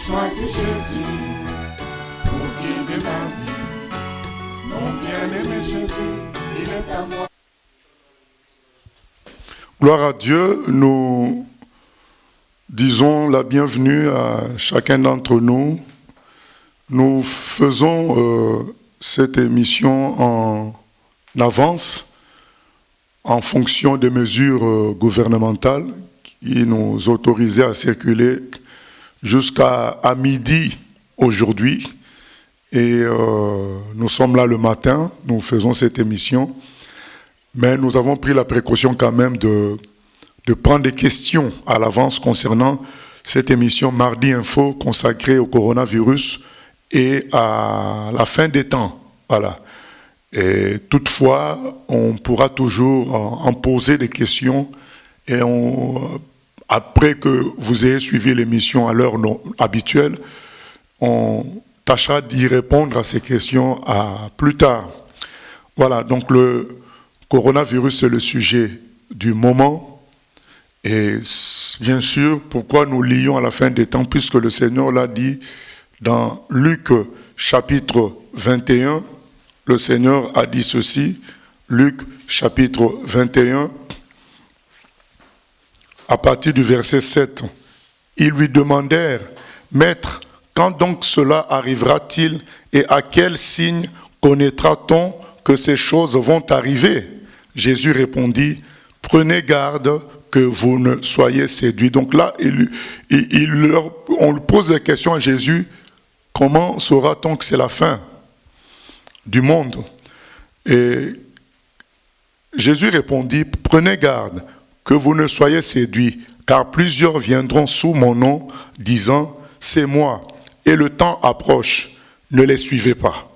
choisi Jésus pour guider ma vie. Mon bien-aimé Jésus, il est à moi. Gloire à Dieu, nous disons la bienvenue à chacun d'entre nous. Nous faisons cette émission en avance, en fonction des mesures gouvernementales qui nous autorisaient à circuler jusqu'à midi aujourd'hui. Et nous sommes là le matin, nous faisons cette émission. Mais nous avons pris la précaution quand même de prendre des questions à l'avance concernant cette émission Mardi Info consacrée au coronavirus et à la fin des temps. Voilà. Et toutefois, on pourra toujours en poser des questions et après que vous ayez suivi l'émission à l'heure habituelle, on tâchera d'y répondre à ces questions plus tard. Voilà, donc le coronavirus, c'est le sujet du moment. Et bien sûr, pourquoi nous lions à la fin des temps, puisque le Seigneur l'a dit dans Luc chapitre 21, le Seigneur a dit ceci, Luc chapitre 21, à partir du verset 7. Ils lui demandèrent, « Maître, quand donc cela arrivera-t-il et à quel signe connaîtra-t-on que ces choses vont arriver ?» Jésus répondit, « Prenez garde que vous ne soyez séduits. » Donc là, on lui pose la question à Jésus, « Comment saura-t-on que c'est la fin du monde ?» Et Jésus répondit, « Prenez garde que vous ne soyez séduits, car plusieurs viendront sous mon nom, disant, « C'est moi », et le temps approche, ne les suivez pas.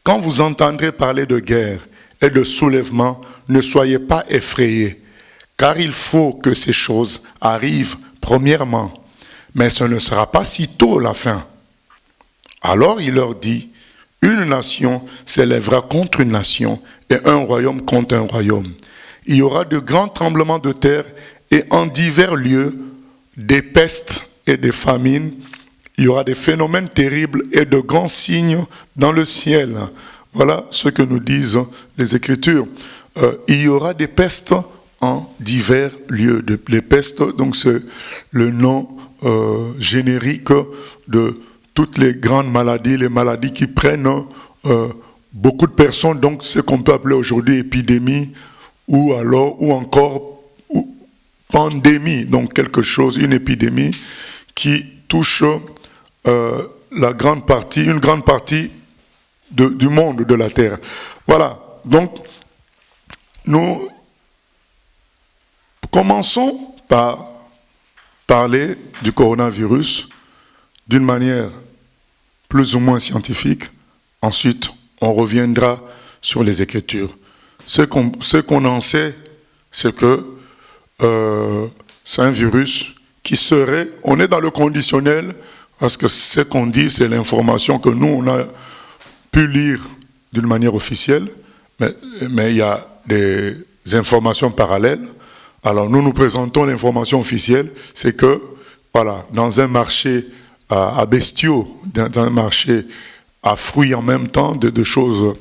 Quand vous entendrez parler de guerre et de soulèvement, ne soyez pas effrayés, car il faut que ces choses arrivent premièrement, mais ce ne sera pas si tôt la fin. Alors il leur dit, une nation s'élèvera contre une nation et un royaume contre un royaume. Il y aura de grands tremblements de terre et en divers lieux des pestes et des famines. Il y aura des phénomènes terribles et de grands signes dans le ciel. Voilà ce que nous disent les Écritures. Il y aura des pestes en divers lieux. Les pestes, donc c'est le nom générique de toutes les grandes maladies, les maladies qui prennent beaucoup de personnes, donc ce qu'on peut appeler aujourd'hui épidémie ou encore pandémie, donc quelque chose, une épidémie qui touche une grande partie du monde, de la terre. Voilà, donc nous commençons par parler du coronavirus d'une manière plus ou moins scientifique. Ensuite, on reviendra sur les Écritures. Ce qu'on en sait, c'est que c'est un virus qui serait... On est dans le conditionnel, parce que ce qu'on dit, c'est l'information que nous, on a pu lire d'une manière officielle, mais il y a des informations parallèles. Alors nous présentons l'information officielle, c'est que, voilà, dans un marché à bestiaux, dans un marché à fruits en même temps, de choses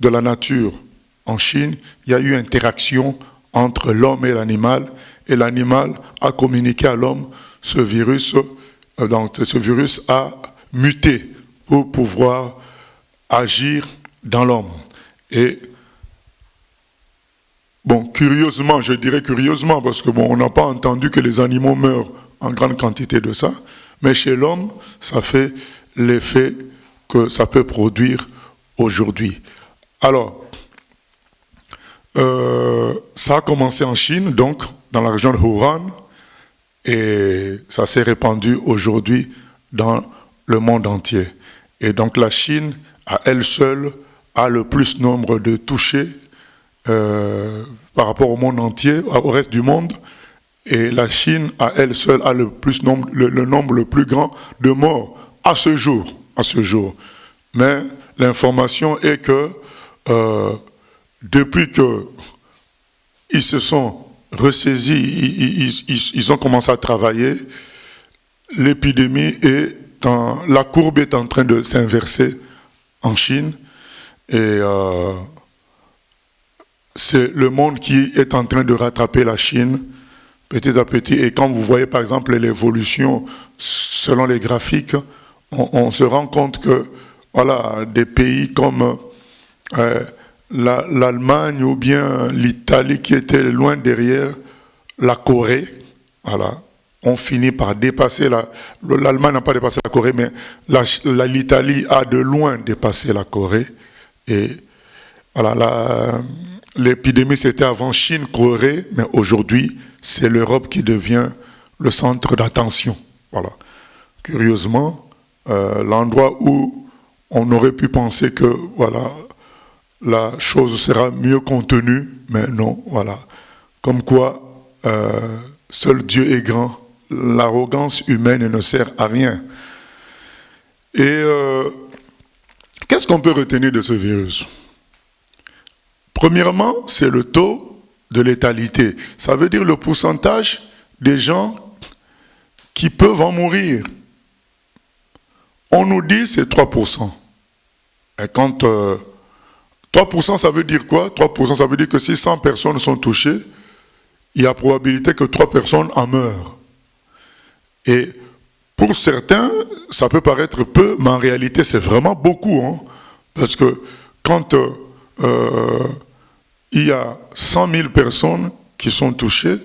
de la nature en Chine, il y a eu interaction entre l'homme et l'animal a communiqué à l'homme ce virus. Donc ce virus a muté pour pouvoir agir dans l'homme. Et bon, curieusement, je dirais curieusement, parce que on n'a pas entendu que les animaux meurent en grande quantité de ça, mais chez l'homme, ça fait l'effet que ça peut produire aujourd'hui. Alors, ça a commencé en Chine, donc dans la région de Wuhan, et ça s'est répandu aujourd'hui dans le monde entier. Et donc la Chine, à elle seule, a le plus nombre de touchés par rapport au monde entier, au reste du monde, et la Chine, à elle seule, a le nombre le plus grand de morts à ce jour. Mais l'information est que depuis qu'ils se sont ressaisis, ils ont commencé à travailler, l'épidémie est la courbe est en train de s'inverser en Chine et c'est le monde qui est en train de rattraper la Chine petit à petit. Et quand vous voyez par exemple l'évolution selon les graphiques, on se rend compte que voilà, des pays comme l'Allemagne ou bien l'Italie qui étaient loin derrière, la Corée, voilà, ont fini par dépasser l'Allemagne n'a pas dépassé la Corée, mais l'Italie a de loin dépassé la Corée. Et voilà, l'épidémie c'était avant Chine-Corée, mais aujourd'hui c'est l'Europe qui devient le centre d'attention. Voilà. Curieusement, l'endroit où on aurait pu penser que voilà, la chose sera mieux contenue, mais non, voilà. Comme quoi, seul Dieu est grand, l'arrogance humaine ne sert à rien. Et qu'est-ce qu'on peut retenir de ce virus? Premièrement, c'est le taux de létalité. Ça veut dire le pourcentage des gens qui peuvent en mourir. On nous dit c'est 3%. Et quand 3%, ça veut dire quoi? 3%, ça veut dire que si 100 personnes sont touchées, il y a probabilité que 3 personnes en meurent. Et pour certains, ça peut paraître peu, mais en réalité, c'est vraiment beaucoup. Hein, parce que quand il y a 100 000 personnes qui sont touchées,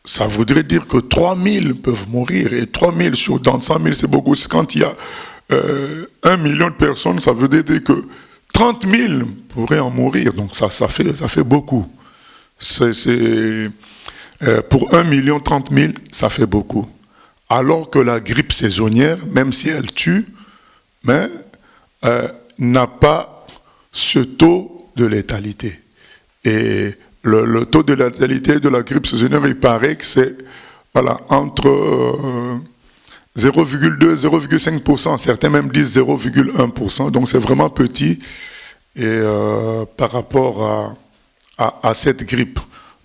ça voudrait dire que 3 000 peuvent mourir. Et 3 000 dans 100 000, c'est beaucoup. Quand il y a 1 million de personnes, ça veut dire que 30 000 pourraient en mourir. Donc ça fait beaucoup. Pour 1 million, 30 000, ça fait beaucoup. Alors que la grippe saisonnière, même si elle tue, mais n'a pas ce taux de létalité. Et le taux de létalité de la grippe saisonnière, il paraît que c'est voilà, entre 0,2 et 0,5%. Certains même disent 0,1%. Donc c'est vraiment petit et, par rapport à cette grippe.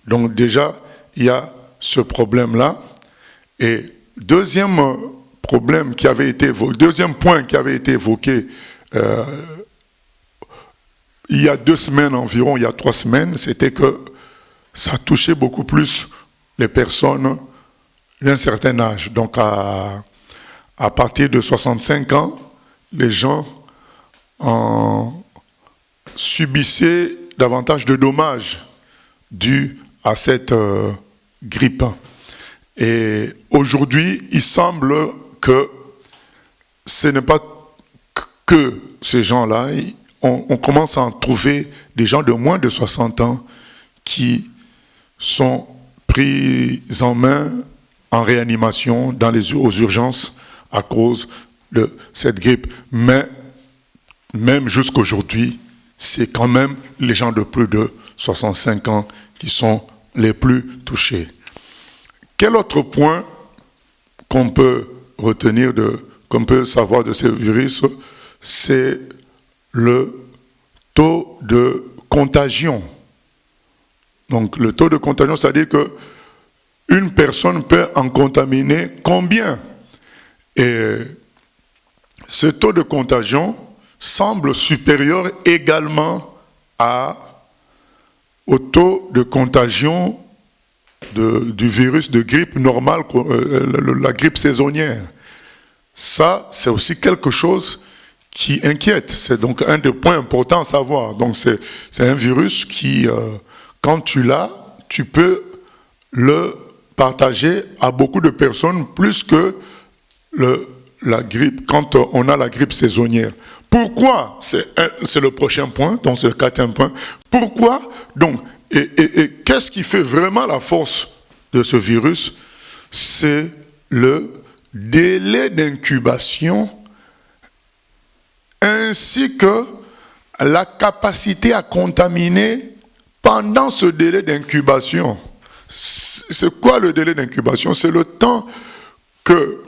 Donc déjà, il y a ce problème-là. Et deuxième point qui avait été évoqué il y a 2 semaines environ, il y a 3 semaines, c'était que ça touchait beaucoup plus les personnes d'un certain âge. Donc à partir de 65 ans, les gens subissaient davantage de dommages dus à cette grippe. Et aujourd'hui, il semble que ce n'est pas que ces gens-là. On commence à en trouver des gens de moins de 60 ans qui sont pris en main en réanimation aux urgences à cause de cette grippe. Mais même jusqu'aujourd'hui, c'est quand même les gens de plus de 65 ans qui sont les plus touchés. Quel autre point qu'on peut retenir, qu'on peut savoir de ce virus, c'est le taux de contagion. Donc le taux de contagion, c'est-à-dire qu'une personne peut en contaminer combien? Et ce taux de contagion semble supérieur également au taux de contagion du virus de grippe normale, la grippe saisonnière. Ça, c'est aussi quelque chose qui inquiète. C'est donc un des points importants à savoir. Donc c'est un virus qui, quand tu l'as, tu peux le partager à beaucoup de personnes, plus que la grippe, quand on a la grippe saisonnière. Pourquoi? C'est le prochain point, donc c'est le 4e point. Pourquoi? Donc, et qu'est-ce qui fait vraiment la force de ce virus? C'est le délai d'incubation ainsi que la capacité à contaminer pendant ce délai d'incubation. C'est quoi le délai d'incubation? C'est le temps que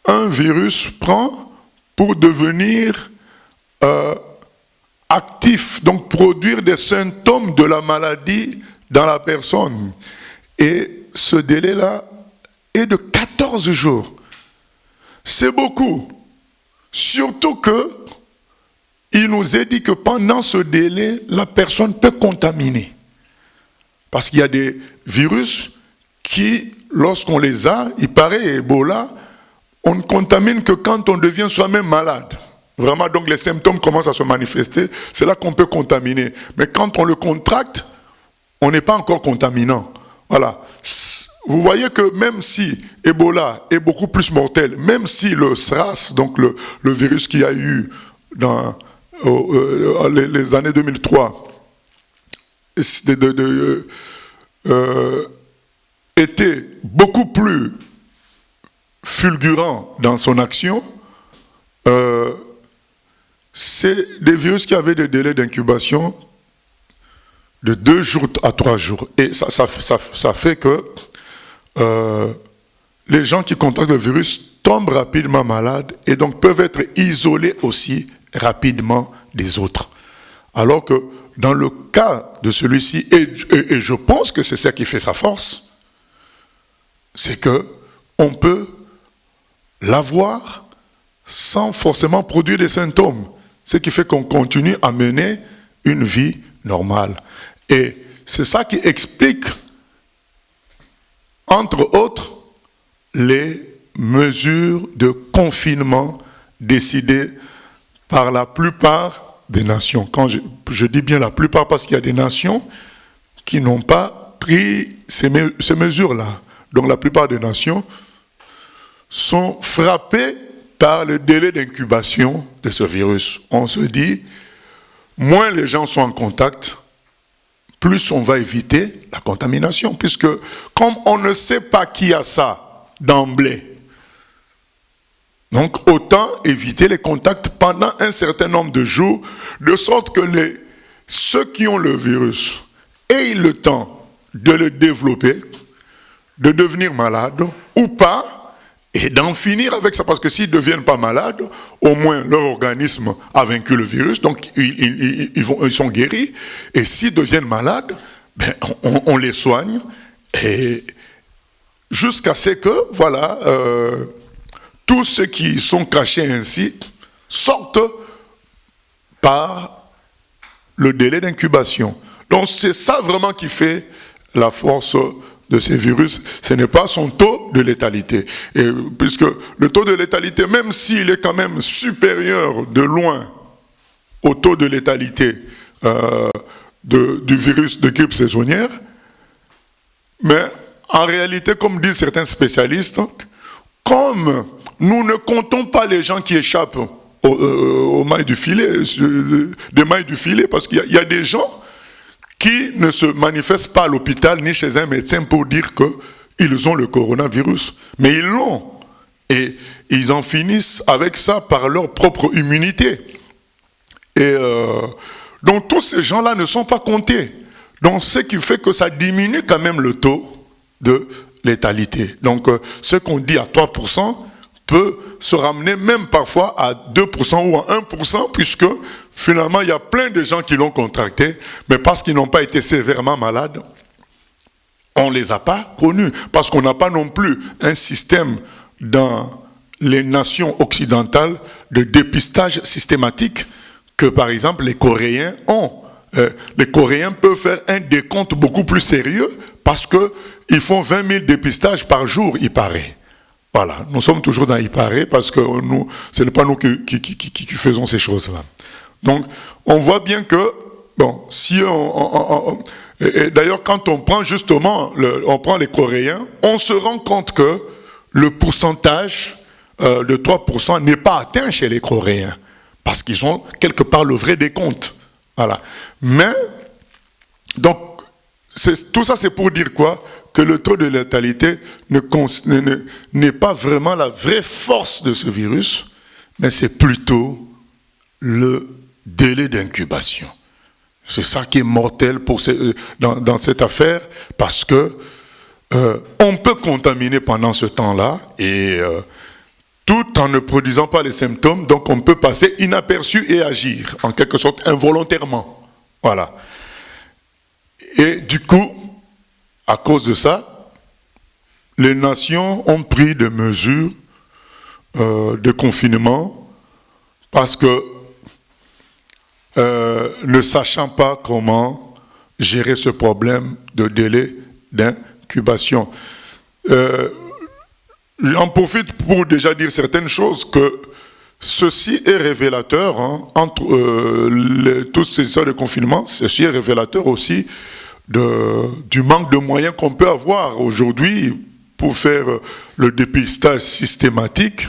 un virus prend pour devenir actif, donc produire des symptômes de la maladie dans la personne. Et ce délai-là est de 14 jours. C'est beaucoup. Surtout que il nous est dit que pendant ce délai, la personne peut contaminer. Parce qu'il y a des virus qui, lorsqu'on les a, il paraît Ebola, on ne contamine que quand on devient soi-même malade. Vraiment, donc les symptômes commencent à se manifester, c'est là qu'on peut contaminer. Mais quand on le contracte, on n'est pas encore contaminant. Voilà. Vous voyez que même si Ebola est beaucoup plus mortel, même si le SRAS, donc le virus qu'il y a eu dans les années 2003, était beaucoup plus fulgurant dans son action, c'est des virus qui avaient des délais d'incubation de 2 jours à 3 jours. Et ça fait que les gens qui contractent le virus tombent rapidement malades et donc peuvent être isolés aussi rapidement des autres. Alors que dans le cas de celui-ci, et je pense que c'est ça qui fait sa force, c'est qu'on peut l'avoir sans forcément produire des symptômes. Ce qui fait qu'on continue à mener une vie normale. Et c'est ça qui explique, entre autres, les mesures de confinement décidées par la plupart des nations. Quand je dis bien la plupart, parce qu'il y a des nations qui n'ont pas pris ces mesures-là. Donc la plupart des nations sont frappées par le délai d'incubation de ce virus. On se dit, moins les gens sont en contact, plus on va éviter la contamination. Puisque comme on ne sait pas qui a ça d'emblée, donc autant éviter les contacts pendant un certain nombre de jours, de sorte que ceux qui ont le virus aient le temps de le développer, de devenir malades ou pas, et d'en finir avec ça. Parce que s'ils ne deviennent pas malades, au moins leur organisme a vaincu le virus, donc ils sont guéris. Et s'ils deviennent malades, ben, on les soigne, et jusqu'à ce que, voilà, tous ceux qui sont cachés ainsi sortent par le délai d'incubation. Donc c'est ça vraiment qui fait la force de ces virus, ce n'est pas son taux de létalité. Et puisque le taux de létalité, même s'il est quand même supérieur de loin au taux de létalité du virus de grippe saisonnière, mais en réalité, comme disent certains spécialistes, comme nous ne comptons pas les gens qui échappent aux mailles du filet, des mailles du filet, parce qu'il y a des gens qui ne se manifestent pas à l'hôpital ni chez un médecin pour dire qu'ils ont le coronavirus. Mais ils l'ont. Et ils en finissent avec ça par leur propre immunité. Et donc tous ces gens-là ne sont pas comptés. Donc ce qui fait que ça diminue quand même le taux de létalité. Donc ce qu'on dit à 3% peut se ramener même parfois à 2% ou à 1%, puisque finalement, il y a plein de gens qui l'ont contracté, mais parce qu'ils n'ont pas été sévèrement malades, on ne les a pas connus. Parce qu'on n'a pas non plus un système dans les nations occidentales de dépistage systématique que, par exemple, les Coréens ont. Les Coréens peuvent faire un décompte beaucoup plus sérieux parce qu'ils font 20 000 dépistages par jour, il paraît. Voilà, nous sommes toujours dans il paraît parce que ce n'est pas nous qui faisons ces choses-là. Donc, on voit bien que, bon, si et d'ailleurs, quand on prend justement, on prend les Coréens, on se rend compte que le pourcentage de 3% n'est pas atteint chez les Coréens, parce qu'ils ont quelque part le vrai décompte. Voilà. Mais, donc, tout ça c'est pour dire quoi? Que le taux de létalité n'est pas vraiment la vraie force de ce virus, mais c'est plutôt le délai d'incubation. C'est ça qui est mortel dans cette affaire, parce que on peut contaminer pendant ce temps-là, et tout en ne produisant pas les symptômes, donc on peut passer inaperçu et agir, en quelque sorte involontairement. Voilà. Et du coup, à cause de ça, les nations ont pris des mesures de confinement Parce que ne sachant pas comment gérer ce problème de délai d'incubation. J'en profite pour déjà dire certaines choses, que ceci est révélateur, hein, entre tous ces histoires de confinement, ceci est révélateur aussi du manque de moyens qu'on peut avoir aujourd'hui pour faire le dépistage systématique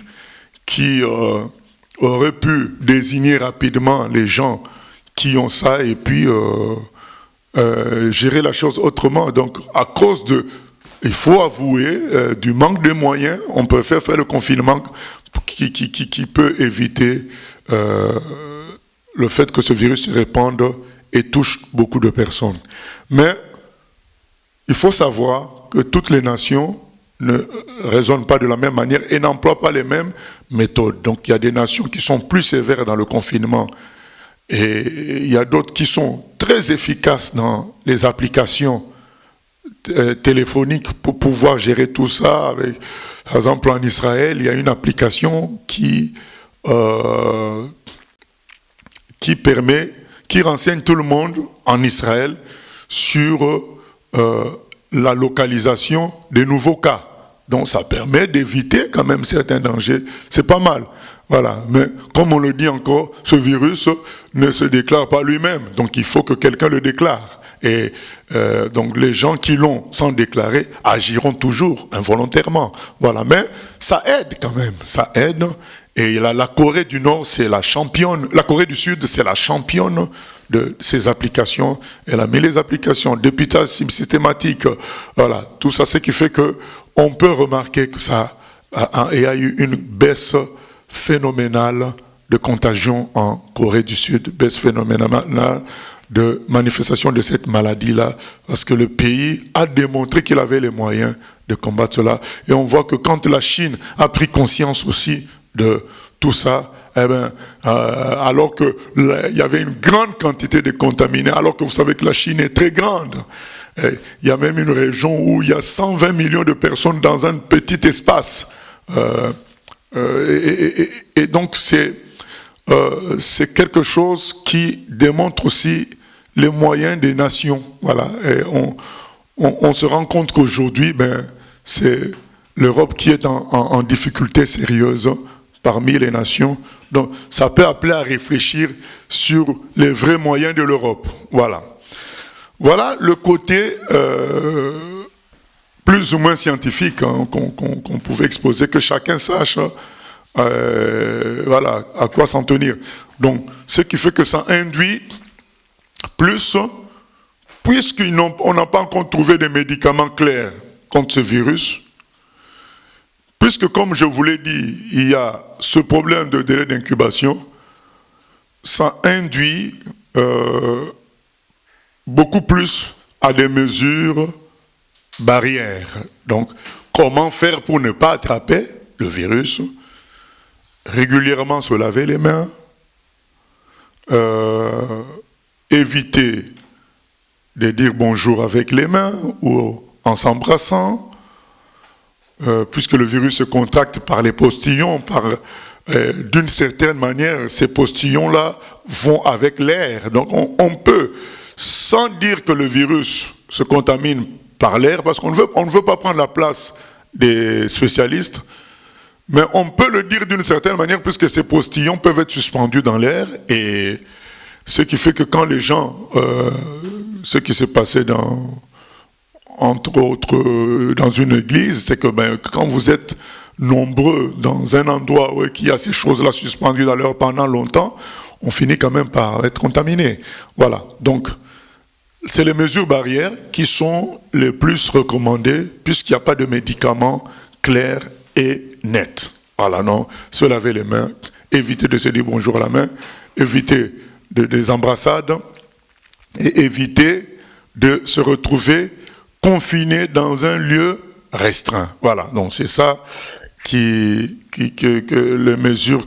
qui aurait pu désigner rapidement les gens qui ont ça et puis gérer la chose autrement. Donc à cause de, il faut avouer, du manque de moyens, on préfère faire le confinement qui peut éviter le fait que ce virus se répande et touche beaucoup de personnes. Mais il faut savoir que toutes les nations ne raisonnent pas de la même manière et n'emploient pas les mêmes méthodes. Donc il y a des nations qui sont plus sévères dans le confinement et il y a d'autres qui sont très efficaces dans les applications téléphoniques pour pouvoir gérer tout ça. Par exemple, en Israël, il y a une application qui renseigne tout le monde en Israël sur la localisation des nouveaux cas. Donc ça permet d'éviter quand même certains dangers. C'est pas mal. Voilà. Mais comme on le dit encore, ce virus ne se déclare pas lui-même. Donc il faut que quelqu'un le déclare. Et donc les gens qui l'ont sans déclarer agiront toujours involontairement. Voilà. Mais ça aide quand même. Ça aide. Et la Corée du Nord, c'est la championne. La Corée du Sud, c'est la championne de ces applications. Elle a mis les applications, dépistage systématique, voilà, tout ça, ce qui fait que on peut remarquer que ça a eu une baisse phénoménale de contagion en Corée du Sud, baisse phénoménale de manifestation de cette maladie-là, parce que le pays a démontré qu'il avait les moyens de combattre cela. Et on voit que quand la Chine a pris conscience aussi de tout ça, eh ben, alors qu'il y avait une grande quantité de contaminés, alors que vous savez que la Chine est très grande. Il y a même une région où il y a 120 millions de personnes dans un petit espace. Et donc c'est quelque chose qui démontre aussi les moyens des nations. Voilà. Et on se rend compte qu'aujourd'hui, ben, c'est l'Europe qui est en difficulté sérieuse parmi les nations. Donc ça peut appeler à réfléchir sur les vrais moyens de l'Europe. Voilà. Voilà le côté plus ou moins scientifique, hein, qu'on pouvait exposer, que chacun sache voilà, à quoi s'en tenir. Donc ce qui fait que ça induit plus, puisqu'on n'a pas encore trouvé des médicaments clairs contre ce virus, puisque, comme je vous l'ai dit, il y a ce problème de délai d'incubation, ça induit beaucoup plus à des mesures barrières. Donc, comment faire pour ne pas attraper le virus? Régulièrement se laver les mains, éviter de dire bonjour avec les mains ou en s'embrassant, puisque le virus se contracte par les postillons, d'une certaine manière, ces postillons-là vont avec l'air. Donc on peut, sans dire que le virus se contamine par l'air, parce qu'on ne veut pas prendre la place des spécialistes, mais on peut le dire d'une certaine manière, puisque ces postillons peuvent être suspendus dans l'air, et ce qui fait que quand les gens, ce qui s'est passé entre autres dans une église, c'est que quand vous êtes nombreux dans un endroit où il y a ces choses-là suspendues dans l'air pendant longtemps, on finit quand même par être contaminé. Voilà, donc c'est les mesures barrières qui sont les plus recommandées, puisqu'il n'y a pas de médicaments clairs et nets. Voilà, non, se laver les mains, éviter de se dire bonjour à la main, éviter des embrassades et éviter de se retrouver confiné dans un lieu restreint. Voilà, donc c'est ça que les mesures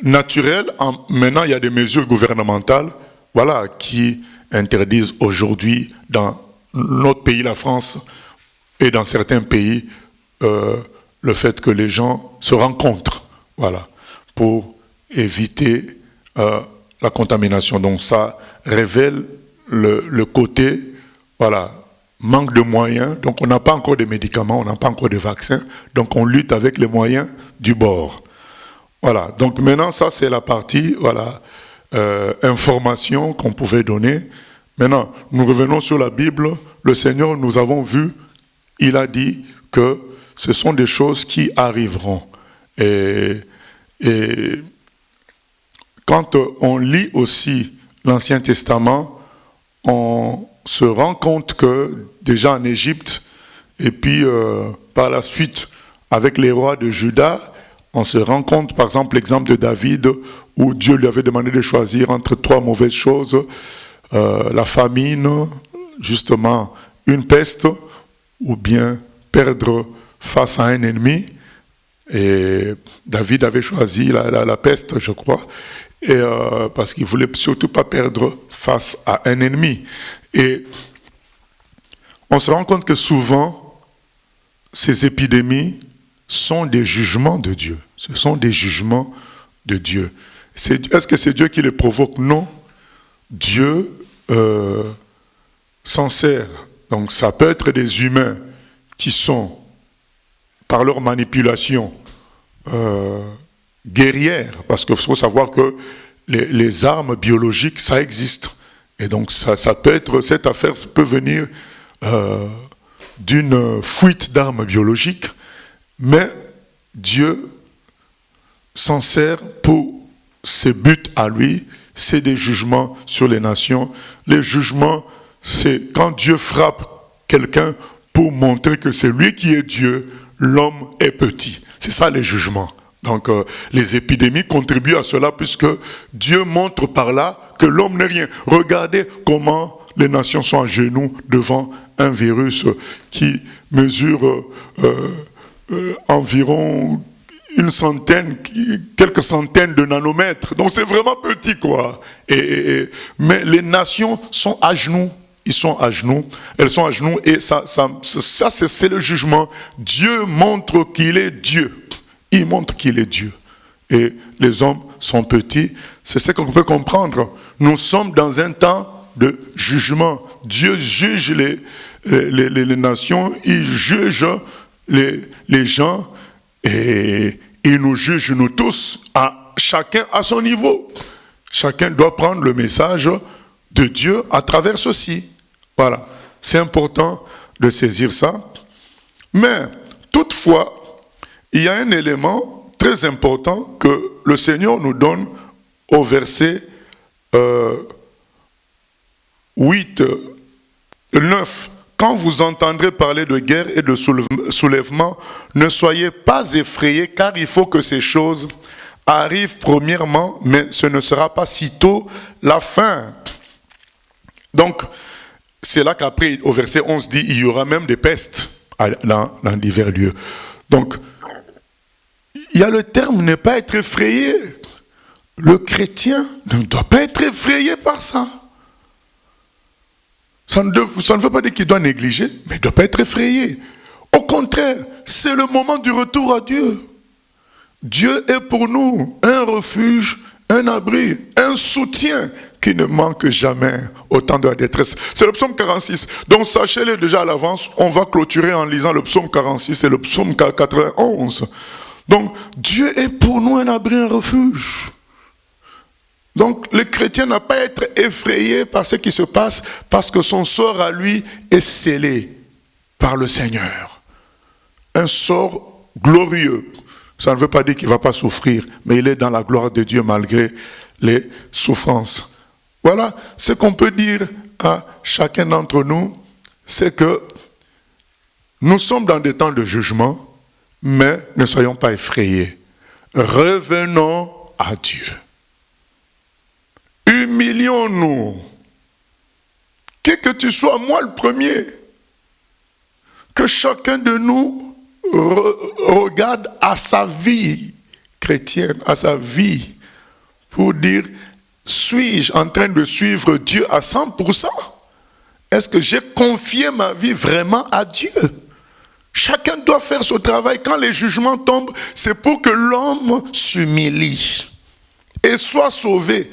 naturelles. Maintenant, il y a des mesures gouvernementales, voilà, qui interdisent aujourd'hui dans notre pays, la France, et dans certains pays, le fait que les gens se rencontrent. Voilà. pour éviter la contamination. Donc ça révèle le côté, voilà, manque de moyens. Donc on n'a pas encore de médicaments, on n'a pas encore de vaccins. Donc on lutte avec les moyens du bord. Voilà, donc maintenant ça c'est la partie, voilà, information qu'on pouvait donner. Maintenant, nous revenons sur la Bible. Le Seigneur, nous avons vu, il a dit que ce sont des choses qui arriveront. Et quand on lit aussi l'Ancien Testament, on se rend compte que déjà en Égypte, et puis par la suite avec les rois de Juda, on se rend compte, par exemple, l'exemple de David, où Dieu lui avait demandé de choisir entre 3 mauvaises choses, la famine, justement une peste, ou bien perdre face à un ennemi. Et David avait choisi la peste, je crois, et, parce qu'il ne voulait surtout pas perdre face à un ennemi. Et on se rend compte que souvent, ces épidémies sont des jugements de Dieu. Ce sont des jugements de Dieu. Est-ce que c'est Dieu qui les provoque? Non. Dieu s'en sert. Donc ça peut être des humains qui sont, par leur manipulation, guerrières, parce qu'il faut savoir que les armes biologiques, ça existe. Et donc ça peut être, cette affaire peut venir d'une fuite d'armes biologiques, mais Dieu s'en sert pour ses buts à lui, c'est des jugements sur les nations. Les jugements, c'est quand Dieu frappe quelqu'un pour montrer que c'est lui qui est Dieu, l'homme est petit. C'est ça les jugements. Donc les épidémies contribuent à cela puisque Dieu montre par là que l'homme n'est rien. Regardez comment les nations sont à genoux devant un virus qui mesure environ quelques centaines de nanomètres. Donc c'est vraiment petit, quoi. Mais les nations sont à genoux. Ils sont à genoux, elles sont à genoux, et ça c'est le jugement. Dieu montre qu'il est Dieu. Il montre qu'il est Dieu. Et les hommes sont petits. C'est ce qu'on peut comprendre. Nous sommes dans un temps de jugement. Dieu juge les nations, il juge les gens, et il nous juge, nous tous, chacun à son niveau. Chacun doit prendre le message de Dieu à travers ceci. Voilà, c'est important de saisir ça. Mais, toutefois, il y a un élément très important que le Seigneur nous donne au verset 8, 9. Quand vous entendrez parler de guerre et de soulèvement, ne soyez pas effrayés, car il faut que ces choses arrivent premièrement, mais ce ne sera pas sitôt la fin. Donc, c'est là qu'après, au verset 11, dit, il y aura même des pestes dans divers lieux. Donc, il y a le terme ne pas être effrayé. Le chrétien ne doit pas être effrayé par ça. Ça ne veut pas dire qu'il doit négliger, mais il ne doit pas être effrayé. Au contraire, c'est le moment du retour à Dieu. Dieu est pour nous un refuge, un abri, un soutien qui ne manque jamais au temps de la détresse. C'est le psaume 46. Donc sachez-le déjà à l'avance, on va clôturer en lisant le psaume 46 et le psaume 91. Donc Dieu est pour nous un abri, un refuge. Donc le chrétien n'a pas à être effrayé par ce qui se passe parce que son sort à lui est scellé par le Seigneur. Un sort glorieux. Ça ne veut pas dire qu'il ne va pas souffrir, mais il est dans la gloire de Dieu malgré les souffrances. Voilà ce qu'on peut dire à chacun d'entre nous, c'est que nous sommes dans des temps de jugement, mais ne soyons pas effrayés. Revenons à Dieu. Humilions-nous. Qui que tu sois, moi le premier. Que chacun de nous regarde à sa vie chrétienne, à sa vie, pour dire, suis-je en train de suivre Dieu à 100%? Est-ce que j'ai confié ma vie vraiment à Dieu? Chacun doit faire ce travail. Quand les jugements tombent, c'est pour que l'homme s'humilie et soit sauvé.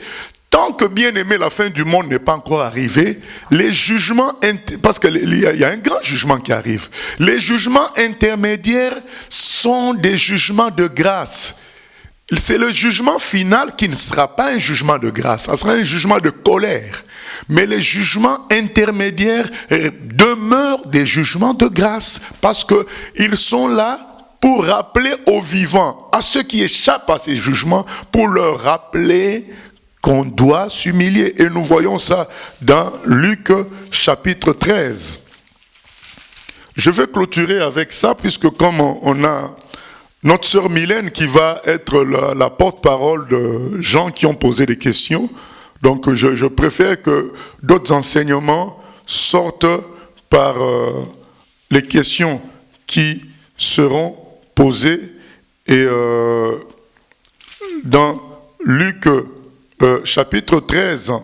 Tant que, bien aimé, la fin du monde n'est pas encore arrivée, les jugements, parce qu'il y a un grand jugement qui arrive, les jugements intermédiaires sont des jugements de grâce. C'est le jugement final qui ne sera pas un jugement de grâce, ça sera un jugement de colère. Mais les jugements intermédiaires demeurent des jugements de grâce parce qu'ils sont là pour rappeler aux vivants, à ceux qui échappent à ces jugements, pour leur rappeler qu'on doit s'humilier. Et nous voyons ça dans Luc chapitre 13. Je vais clôturer avec ça, puisque comme on a notre sœur Mylène qui va être la porte-parole de gens qui ont posé des questions, donc je préfère que d'autres enseignements sortent par les questions qui seront posées. Et dans Luc chapitre 13,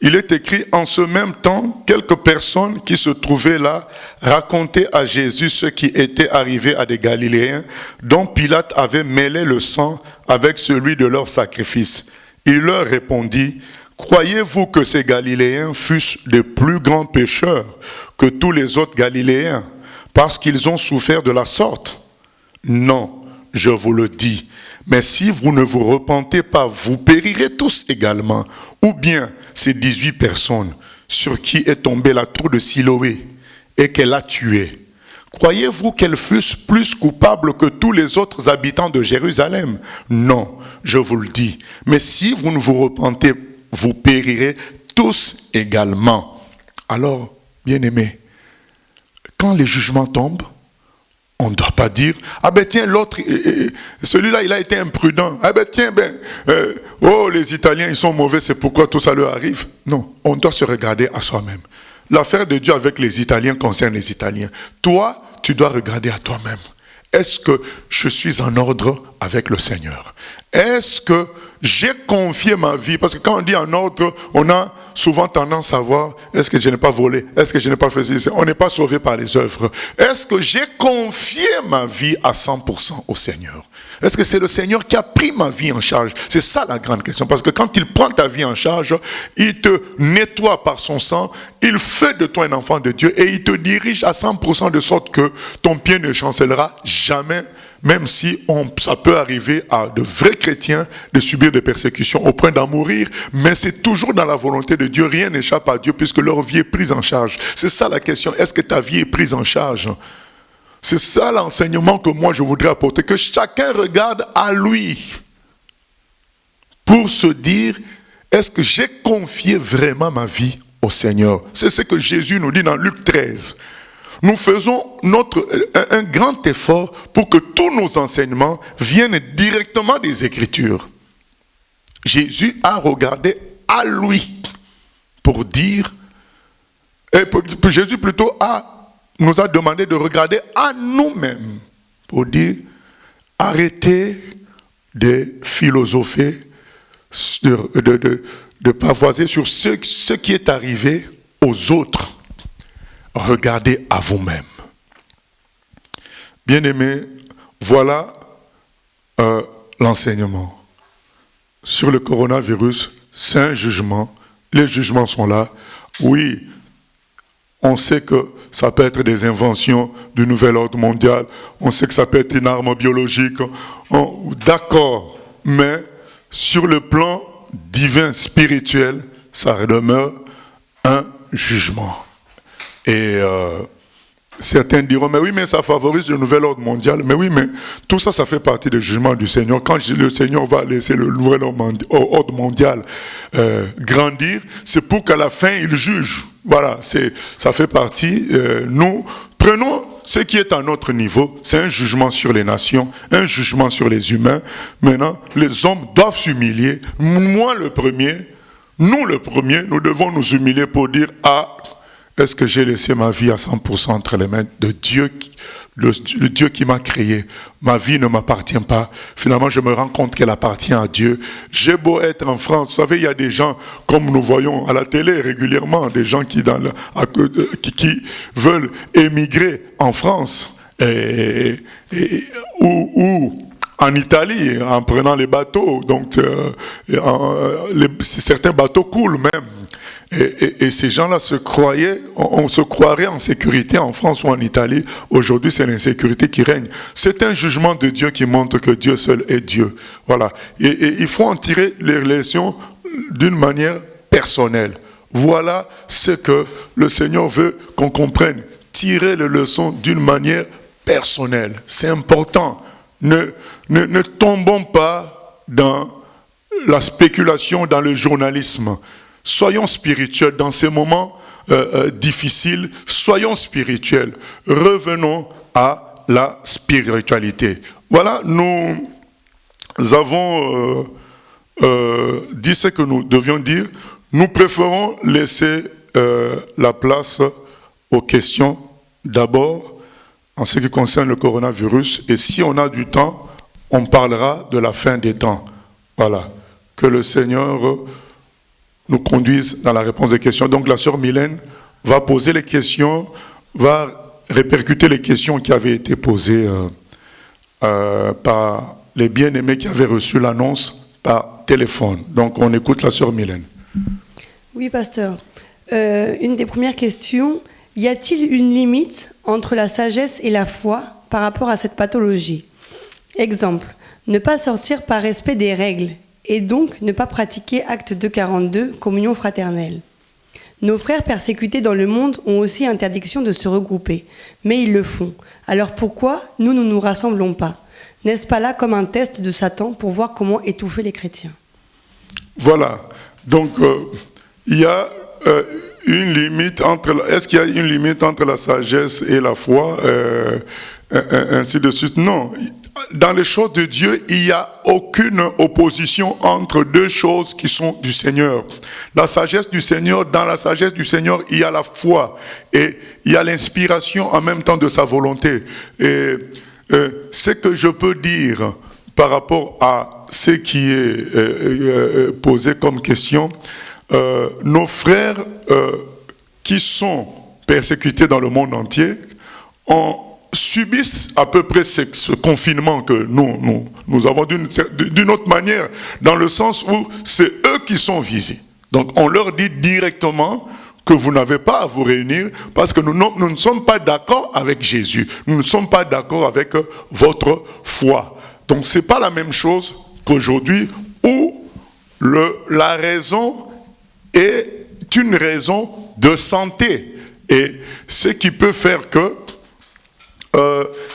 il est écrit: en ce même temps, quelques personnes qui se trouvaient là racontaient à Jésus ce qui était arrivé à des Galiléens dont Pilate avait mêlé le sang avec celui de leur sacrifice. Il leur répondit: croyez-vous que ces Galiléens fussent de plus grands pécheurs que tous les autres Galiléens parce qu'ils ont souffert de la sorte? Non, je vous le dis. Mais si vous ne vous repentez pas, vous périrez tous également. Ou bien ces 18 personnes sur qui est tombée la tour de Siloé et qu'elle a tué, croyez-vous qu'elles fussent plus coupables que tous les autres habitants de Jérusalem? Non, je vous le dis. Mais si vous ne vous repentez, vous périrez tous également. Alors, bien-aimés, quand les jugements tombent, on ne doit pas dire: ah ben tiens, l'autre, celui-là, il a été imprudent. Ah ben tiens, les Italiens, ils sont mauvais, c'est pourquoi tout ça leur arrive. Non, on doit se regarder à soi-même. L'affaire de Dieu avec les Italiens concerne les Italiens. Toi, tu dois regarder à toi-même. Est-ce que je suis en ordre avec le Seigneur? Est-ce que j'ai confié ma vie? Parce que quand on dit en ordre, on a souvent tendance à voir: est-ce que je n'ai pas volé? Est-ce que je n'ai pas fait ceci? On n'est pas sauvé par les œuvres. Est-ce que j'ai confié ma vie à 100% au Seigneur? Est-ce que c'est le Seigneur qui a pris ma vie en charge? C'est ça la grande question. Parce que quand il prend ta vie en charge, il te nettoie par son sang, il fait de toi un enfant de Dieu et il te dirige à 100% de sorte que ton pied ne chancellera jamais. Même si ça peut arriver à de vrais chrétiens de subir des persécutions au point d'en mourir, mais c'est toujours dans la volonté de Dieu, rien n'échappe à Dieu puisque leur vie est prise en charge. C'est ça la question, est-ce que ta vie est prise en charge? C'est ça l'enseignement que moi je voudrais apporter, que chacun regarde à lui pour se dire: est-ce que j'ai confié vraiment ma vie au Seigneur? C'est ce que Jésus nous dit dans Luc 13. Nous faisons un grand effort pour que tous nos enseignements viennent directement des Écritures. Jésus a regardé à lui pour dire, Jésus plutôt nous a demandé de regarder à nous-mêmes pour dire: arrêtez de philosopher, de pavoiser sur ce qui est arrivé aux autres. Regardez à vous-même. Bien-aimés, voilà l'enseignement. Sur le coronavirus, c'est un jugement. Les jugements sont là. Oui, on sait que ça peut être des inventions du nouvel ordre mondial. On sait que ça peut être une arme biologique. D'accord, mais sur le plan divin, spirituel, ça demeure un jugement. Et certains diront: mais oui, mais ça favorise le nouvel ordre mondial. Mais oui, mais tout ça, ça fait partie du jugement du Seigneur. Quand le Seigneur va laisser le nouvel ordre mondial grandir, c'est pour qu'à la fin, il juge. Voilà, ça fait partie. Nous prenons ce qui est à notre niveau. C'est un jugement sur les nations, un jugement sur les humains. Maintenant, les hommes doivent s'humilier. Moi, le premier, nous, le premier, nous devons nous humilier pour dire: est-ce que j'ai laissé ma vie à 100% entre les mains de Dieu, le Dieu qui m'a créé? Ma vie ne m'appartient pas. Finalement, je me rends compte qu'elle appartient à Dieu. J'ai beau être en France, vous savez, il y a des gens, comme nous voyons à la télé régulièrement, des gens qui veulent émigrer en France ou en Italie, en prenant les bateaux. Donc, certains bateaux coulent même. Et ces gens-là se croyaient, on se croirait en sécurité en France ou en Italie. Aujourd'hui, c'est l'insécurité qui règne. C'est un jugement de Dieu qui montre que Dieu seul est Dieu. Voilà. Et il faut en tirer les leçons d'une manière personnelle. Voilà ce que le Seigneur veut qu'on comprenne. Tirer les leçons d'une manière personnelle. C'est important. Ne tombons pas dans la spéculation, dans le journalisme. Soyons spirituels dans ces moments difficiles. Soyons spirituels. Revenons à la spiritualité. Voilà, nous avons dit ce que nous devions dire. Nous préférons laisser la place aux questions d'abord en ce qui concerne le coronavirus. Et si on a du temps, on parlera de la fin des temps. Voilà. Que le Seigneur nous conduise dans la réponse des questions. Donc la sœur Mylène va poser les questions, va répercuter les questions qui avaient été posées par les bien-aimés qui avaient reçu l'annonce par téléphone. Donc on écoute la sœur Mylène. Oui, pasteur. Une des premières questions, y a-t-il une limite entre la sagesse et la foi par rapport à cette pathologie? Exemple, ne pas sortir par respect des règles et donc ne pas pratiquer acte 242, communion fraternelle. Nos frères persécutés dans le monde ont aussi interdiction de se regrouper, mais ils le font. Alors pourquoi nous ne nous rassemblons pas? N'est-ce pas là comme un test de Satan pour voir comment étouffer les chrétiens? Voilà. Donc, il y a une limite entre... Est-ce qu'il y a une limite entre la sagesse et la foi, ainsi de suite? Non. Dans les choses de Dieu, il n'y a aucune opposition entre deux choses qui sont du Seigneur. La sagesse du Seigneur, dans la sagesse du Seigneur, il y a la foi et il y a l'inspiration en même temps de sa volonté. Et ce que je peux dire par rapport à ce qui est posé comme question, nos frères qui sont persécutés dans le monde entier subissent à peu près ce confinement que nous avons d'une autre manière, dans le sens où c'est eux qui sont visés. Donc on leur dit directement que vous n'avez pas à vous réunir parce que nous ne sommes pas d'accord avec Jésus. Nous ne sommes pas d'accord avec votre foi. Donc ce n'est pas la même chose qu'aujourd'hui où la raison est une raison de santé. Et ce qui peut faire que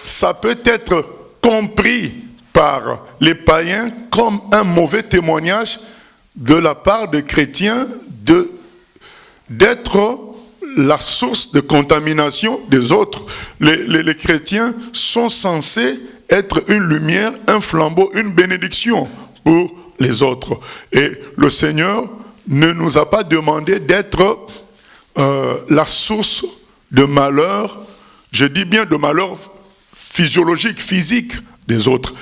ça peut être compris par les païens comme un mauvais témoignage de la part des chrétiens d'être la source de contamination des autres. Les chrétiens sont censés être une lumière, un flambeau, une bénédiction pour les autres. Et le Seigneur ne nous a pas demandé d'être la source de malheur. Je dis bien de malheur physiologique, physique des autres.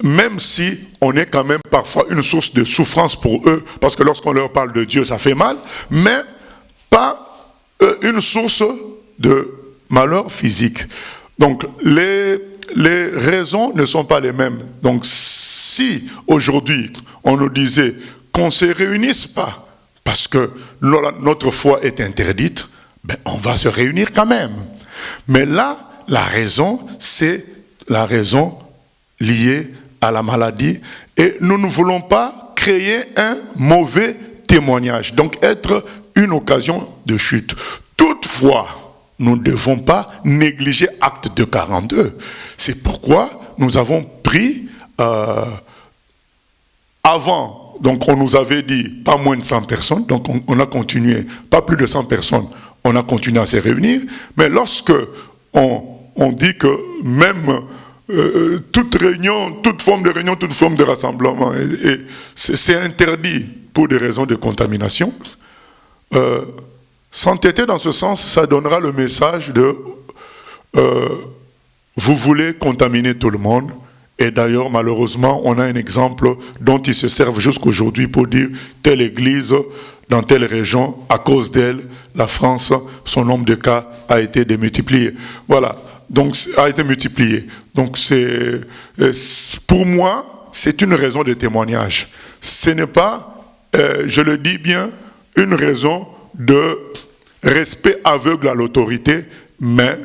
Même si on est quand même parfois une source de souffrance pour eux, parce que lorsqu'on leur parle de Dieu, ça fait mal, mais pas une source de malheur physique. Donc les raisons ne sont pas les mêmes. Donc si aujourd'hui on nous disait qu'on ne se réunisse pas parce que notre foi est interdite, ben on va se réunir quand même. Mais là, la raison, c'est la raison liée à la maladie. Et nous ne voulons pas créer un mauvais témoignage. Donc, être une occasion de chute. Toutefois, nous ne devons pas négliger Acte 242. C'est pourquoi nous avons pris avant. Donc, on nous avait dit pas moins de 100 personnes. Donc, on a continué. Pas plus de 100 personnes. On a continué à se réunir. Mais lorsque on dit que même toute réunion, toute forme de réunion, toute forme de rassemblement, c'est interdit pour des raisons de contamination, S'entêter dans ce sens, ça donnera le message de vous voulez contaminer tout le monde. Et d'ailleurs, malheureusement, on a un exemple dont ils se servent jusqu'aujourd'hui pour dire telle église dans telle région, à cause d'elle, la France, son nombre de cas a été démultiplié. Voilà, donc a été multiplié. Donc c'est, pour moi, c'est une raison de témoignage. Ce n'est pas, je le dis bien, une raison de respect aveugle à l'autorité, mais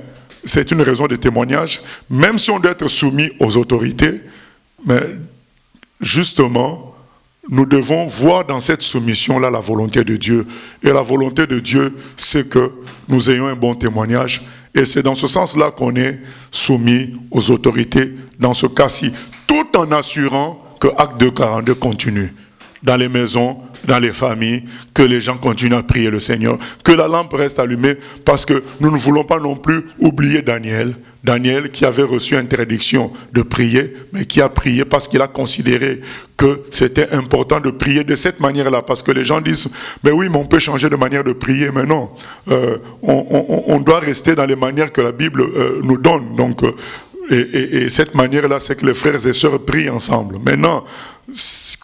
c'est une raison de témoignage, même si on doit être soumis aux autorités, mais justement, nous devons voir dans cette soumission-là la volonté de Dieu. Et la volonté de Dieu, c'est que nous ayons un bon témoignage. Et c'est dans ce sens-là qu'on est soumis aux autorités, dans ce cas-ci, tout en assurant que Acte 2:42 continue. Dans les maisons, dans les familles, que les gens continuent à prier le Seigneur, que la lampe reste allumée, parce que nous ne voulons pas non plus oublier Daniel. Daniel qui avait reçu interdiction de prier, mais qui a prié parce qu'il a considéré que c'était important de prier de cette manière-là. Parce que les gens disent, mais oui, mais on peut changer de manière de prier, mais non. On doit rester dans les manières que la Bible nous donne. Donc, et cette manière-là, c'est que les frères et sœurs prient ensemble. Maintenant,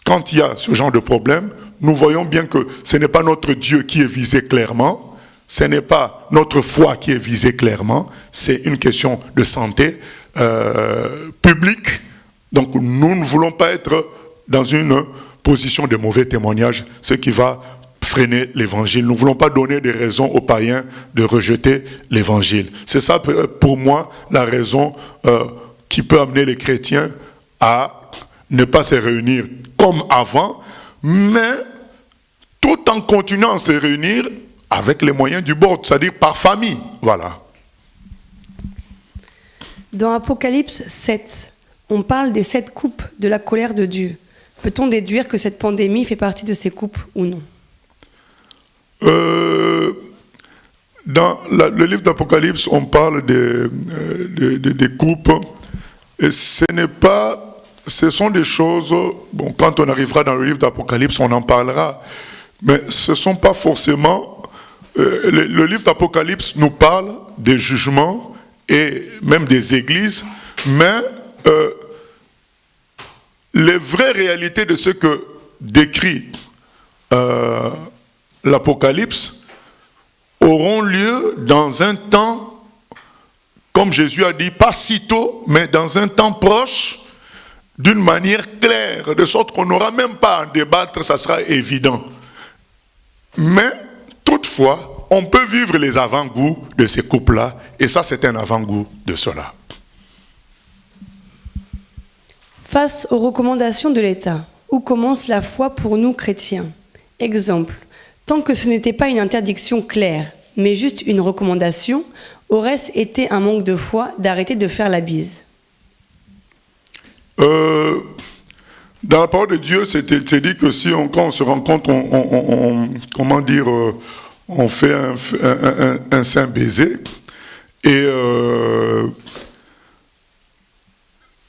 quand il y a ce genre de problème, nous voyons bien que ce n'est pas notre Dieu qui est visé clairement, ce n'est pas notre foi qui est visée clairement, c'est une question de santé publique. Donc nous ne voulons pas être dans une position de mauvais témoignage, ce qui va freiner l'évangile. Nous ne voulons pas donner des raisons aux païens de rejeter l'évangile. C'est ça pour moi la raison qui peut amener les chrétiens à ne pas se réunir comme avant, mais tout en continuant à se réunir avec les moyens du bord, c'est-à-dire par famille. Voilà. Dans Apocalypse 7, on parle des 7 coupes de la colère de Dieu. Peut-on déduire que cette pandémie fait partie de ces coupes ou non? Dans le livre d'Apocalypse, on parle des coupes. Et ce sont des choses, bon, quand on arrivera dans le livre d'Apocalypse, on en parlera. Mais ce ne sont pas forcément... le livre d'Apocalypse nous parle des jugements et même des églises, mais les vraies réalités de ce que décrit l'Apocalypse auront lieu dans un temps, comme Jésus a dit, pas sitôt, mais dans un temps proche, d'une manière claire, de sorte qu'on n'aura même pas à en débattre, ça sera évident. Mais, toutefois, on peut vivre les avant-goûts de ces couples-là, et ça, c'est un avant-goût de cela. Face aux recommandations de l'État, où commence la foi pour nous chrétiens? Exemple, tant que ce n'était pas une interdiction claire, mais juste une recommandation, aurait-ce été un manque de foi d'arrêter de faire la bise? Dans la parole de Dieu, c'est dit que si quand on se rencontre, on fait un saint baiser. Et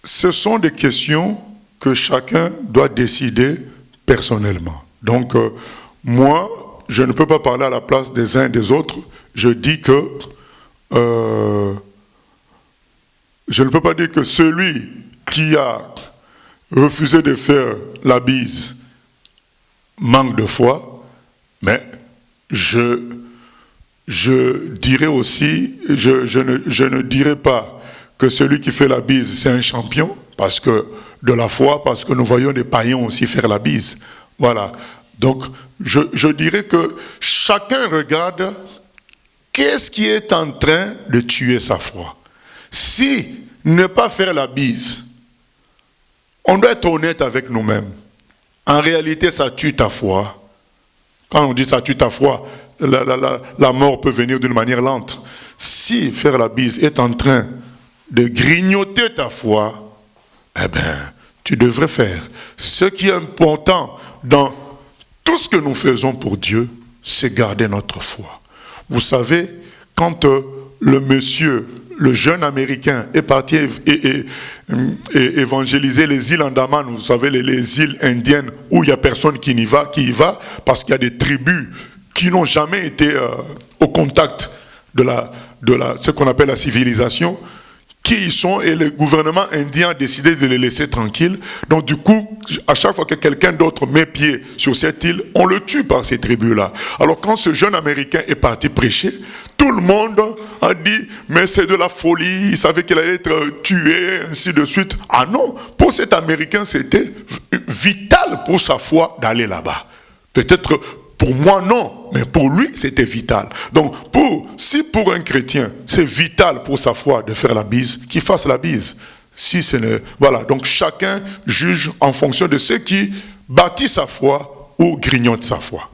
ce sont des questions que chacun doit décider personnellement. Donc, moi, je ne peux pas parler à la place des uns et des autres. Je dis que je ne peux pas dire que celui qui a refusé de faire la bise manque de foi, mais je dirais aussi, je ne dirais pas que celui qui fait la bise c'est un champion, parce que de la foi, parce que nous voyons des païens aussi faire la bise. Voilà. Donc, je dirais que chacun regarde qu'est-ce qui est en train de tuer sa foi. Si ne pas faire la bise, on doit être honnête avec nous-mêmes. En réalité, ça tue ta foi. Quand on dit ça tue ta foi, la mort peut venir d'une manière lente. Si faire la bise est en train de grignoter ta foi, eh bien, tu devrais faire. Ce qui est important dans tout ce que nous faisons pour Dieu, c'est garder notre foi. Vous savez, quand le jeune Américain est parti et évangéliser les îles Andaman, vous savez, les îles indiennes où il n'y a personne qui y va, parce qu'il y a des tribus qui n'ont jamais été au contact de ce qu'on appelle la civilisation, qui y sont, et le gouvernement indien a décidé de les laisser tranquilles. Donc du coup, à chaque fois que quelqu'un d'autre met pied sur cette île, on le tue par ces tribus-là. Alors quand ce jeune Américain est parti prêcher, tout le monde a dit, mais c'est de la folie, il savait qu'il allait être tué, ainsi de suite. Ah non, pour cet Américain, c'était vital pour sa foi d'aller là-bas. Peut-être pour moi, non, mais pour lui, c'était vital. Donc, si pour un chrétien, c'est vital pour sa foi de faire la bise, qu'il fasse la bise. Si voilà, donc chacun juge en fonction de ce qui bâtit sa foi ou grignote sa foi.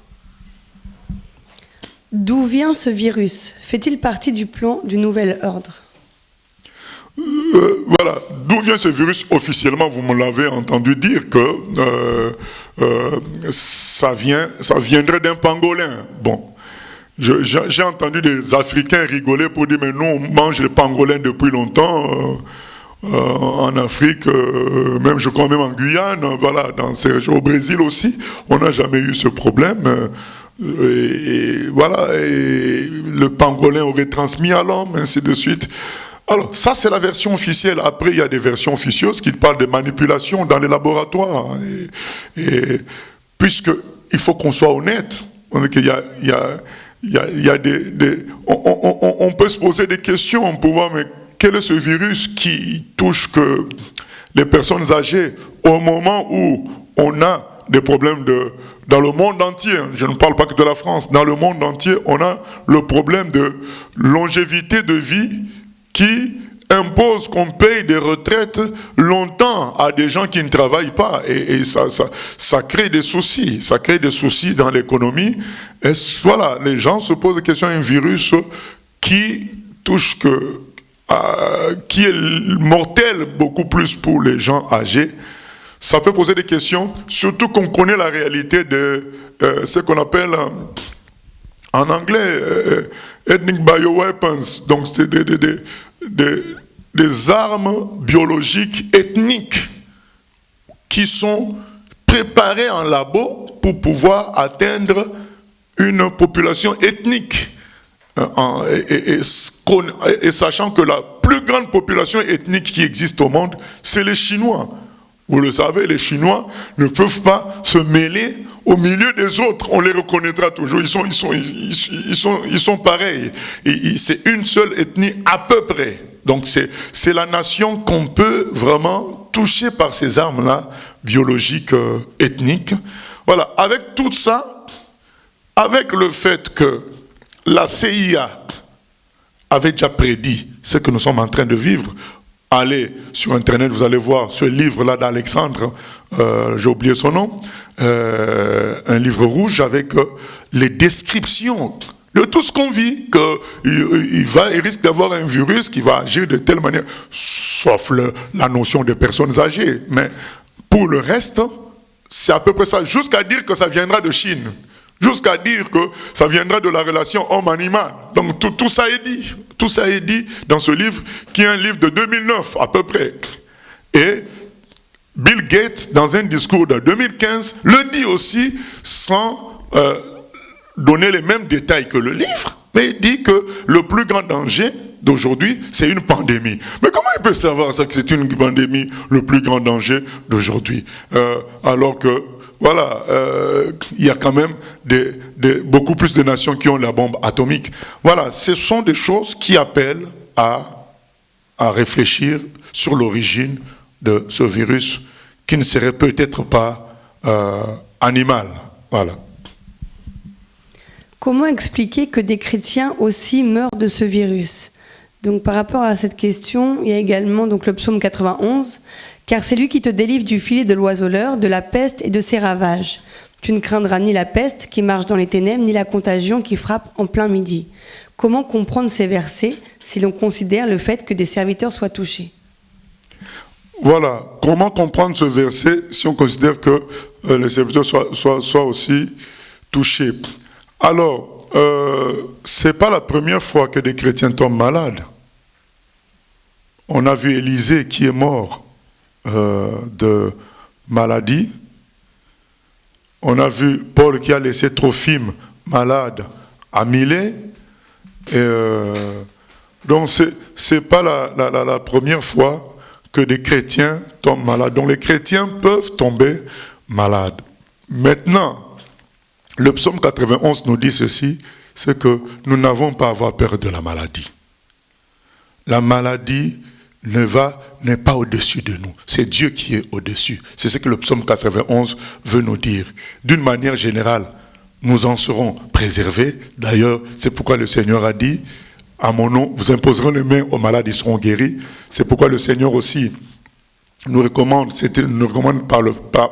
D'où vient ce virus? Fait-il partie du plan du nouvel ordre? Voilà, d'où vient ce virus? Officiellement, vous me l'avez entendu dire que ça viendrait d'un pangolin. Bon, j'ai entendu des Africains rigoler pour dire, mais nous, on mange les pangolins depuis longtemps en Afrique, même je crois même en Guyane, voilà, dans ces régions, au Brésil aussi, on n'a jamais eu ce problème. Et voilà, et le pangolin aurait transmis à l'homme, ainsi de suite. Alors, ça, c'est la version officielle. Après, il y a des versions officieuses qui parlent de manipulation dans les laboratoires. Et puisqu'il faut qu'on soit honnête, on peut se poser des questions pour voir, mais quel est ce virus qui touche que les personnes âgées au moment où on a des problèmes dans le monde entier, je ne parle pas que de la France, dans le monde entier, on a le problème de longévité de vie qui impose qu'on paye des retraites longtemps à des gens qui ne travaillent pas. Et ça crée des soucis. Ça crée des soucis dans l'économie. Et voilà, les gens se posent la question, un virus qui touche qui est mortel beaucoup plus pour les gens âgés. Ça peut poser des questions, surtout qu'on connaît la réalité de ce qu'on appelle en anglais ethnic bioweapons, donc c'est des armes biologiques ethniques qui sont préparées en labo pour pouvoir atteindre une population ethnique. Et sachant que la plus grande population ethnique qui existe au monde, c'est les Chinois. Vous le savez, les Chinois ne peuvent pas se mêler au milieu des autres. On les reconnaîtra toujours. Ils sont pareils. C'est une seule ethnie à peu près. Donc c'est la nation qu'on peut vraiment toucher par ces armes-là, biologiques, ethniques. Voilà. Avec tout ça, avec le fait que la CIA avait déjà prédit ce que nous sommes en train de vivre. Allez sur Internet, vous allez voir ce livre-là d'Alexandre, j'ai oublié son nom, un livre rouge avec les descriptions de tout ce qu'on vit, qu'il risque d'avoir un virus qui va agir de telle manière, sauf la notion des personnes âgées. Mais pour le reste, c'est à peu près ça, jusqu'à dire que ça viendra de Chine. Jusqu'à dire que ça viendra de la relation homme-animal. Donc tout ça est dit. Tout ça est dit dans ce livre, qui est un livre de 2009 à peu près. Et Bill Gates, dans un discours de 2015, le dit aussi sans donner les mêmes détails que le livre, mais il dit que le plus grand danger d'aujourd'hui, c'est une pandémie. Mais comment il peut savoir ça, que c'est une pandémie, le plus grand danger d'aujourd'hui, alors que voilà, il y a quand même beaucoup plus de nations qui ont la bombe atomique. Voilà, ce sont des choses qui appellent à réfléchir sur l'origine de ce virus qui ne serait peut-être pas animal. Voilà. Comment expliquer que des chrétiens aussi meurent de ce virus? Donc par rapport à cette question, il y a également donc, le psaume 91. Car c'est lui qui te délivre du filet de l'oiseleur, de la peste et de ses ravages. Tu ne craindras ni la peste qui marche dans les ténèbres, ni la contagion qui frappe en plein midi. Comment comprendre ces versets si l'on considère le fait que des serviteurs soient touchés? Voilà, comment comprendre ce verset si on considère que les serviteurs soient aussi touchés? Alors, ce n'est pas la première fois que des chrétiens tombent malades. On a vu Élisée qui est mort de maladie. On a vu Paul qui a laissé Trophime malade à Milet. Donc, c'est pas la première fois que des chrétiens tombent malades. Donc, les chrétiens peuvent tomber malades. Maintenant, le psaume 91 nous dit ceci, c'est que nous n'avons pas à avoir peur de la maladie. La maladie n'est pas au-dessus de nous. C'est Dieu qui est au-dessus. C'est ce que le psaume 91 veut nous dire. D'une manière générale, nous en serons préservés. D'ailleurs, c'est pourquoi le Seigneur a dit, à mon nom, vous imposerez les mains aux malades, ils seront guéris. C'est pourquoi le Seigneur aussi nous recommande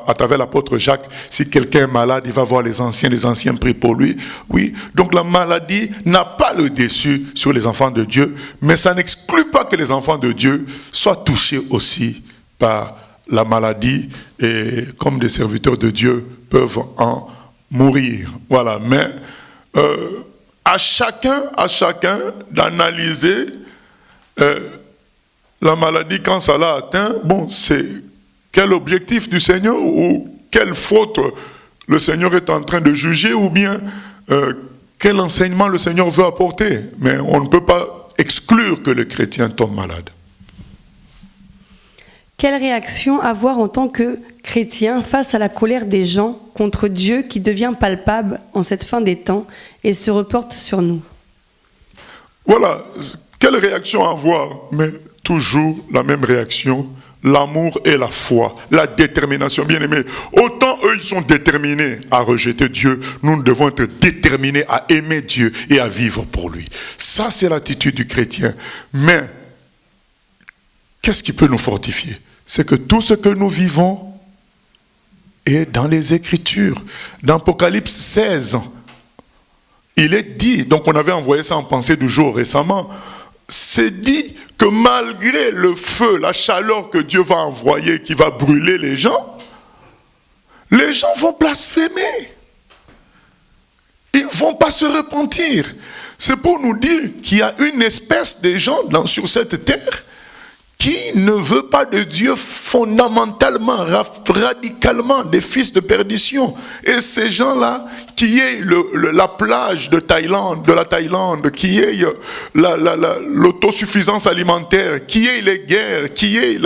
à travers l'apôtre Jacques, si quelqu'un est malade, il va voir les anciens prient pour lui. Oui, donc la maladie n'a pas le dessus sur les enfants de Dieu, mais ça n'exclut pas que les enfants de Dieu soient touchés aussi par la maladie, et comme des serviteurs de Dieu peuvent en mourir. Voilà, mais à chacun d'analyser la maladie quand ça l'a atteint. Bon, c'est quel objectif du Seigneur, ou quelle faute le Seigneur est en train de juger, ou bien quel enseignement le Seigneur veut apporter. Mais on ne peut pas exclure que le chrétien tombe malade. Quelle réaction avoir en tant que chrétien face à la colère des gens contre Dieu qui devient palpable en cette fin des temps et se reporte sur nous? Voilà, quelle réaction avoir? Mais toujours la même réaction, l'amour et la foi, la détermination. Bien aimé, autant eux ils sont déterminés à rejeter Dieu, nous devons être déterminés à aimer Dieu et à vivre pour lui. Ça, c'est l'attitude du chrétien. Mais qu'est-ce qui peut nous fortifier? C'est que tout ce que nous vivons est dans les Écritures. Dans Apocalypse 16, il est dit, donc on avait envoyé ça en pensée du jour récemment, c'est dit que malgré le feu, la chaleur que Dieu va envoyer, qui va brûler les gens vont blasphémer. Ils ne vont pas se repentir. C'est pour nous dire qu'il y a une espèce de gens sur cette terre qui ne veut pas de Dieu fondamentalement, radicalement, des fils de perdition. Et ces gens-là, qui est la plage de la Thaïlande, qui est l'autosuffisance alimentaire, qui est les guerres, qui est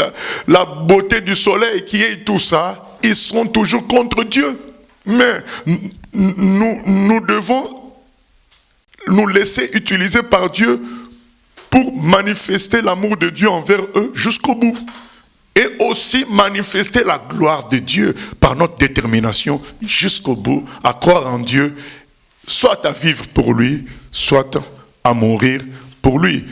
la beauté du soleil, qui est tout ça, ils seront toujours contre Dieu. Mais nous devons nous laisser utiliser par Dieu pour manifester l'amour de Dieu envers eux jusqu'au bout. Et aussi manifester la gloire de Dieu par notre détermination jusqu'au bout, à croire en Dieu, soit à vivre pour lui, soit à mourir pour lui.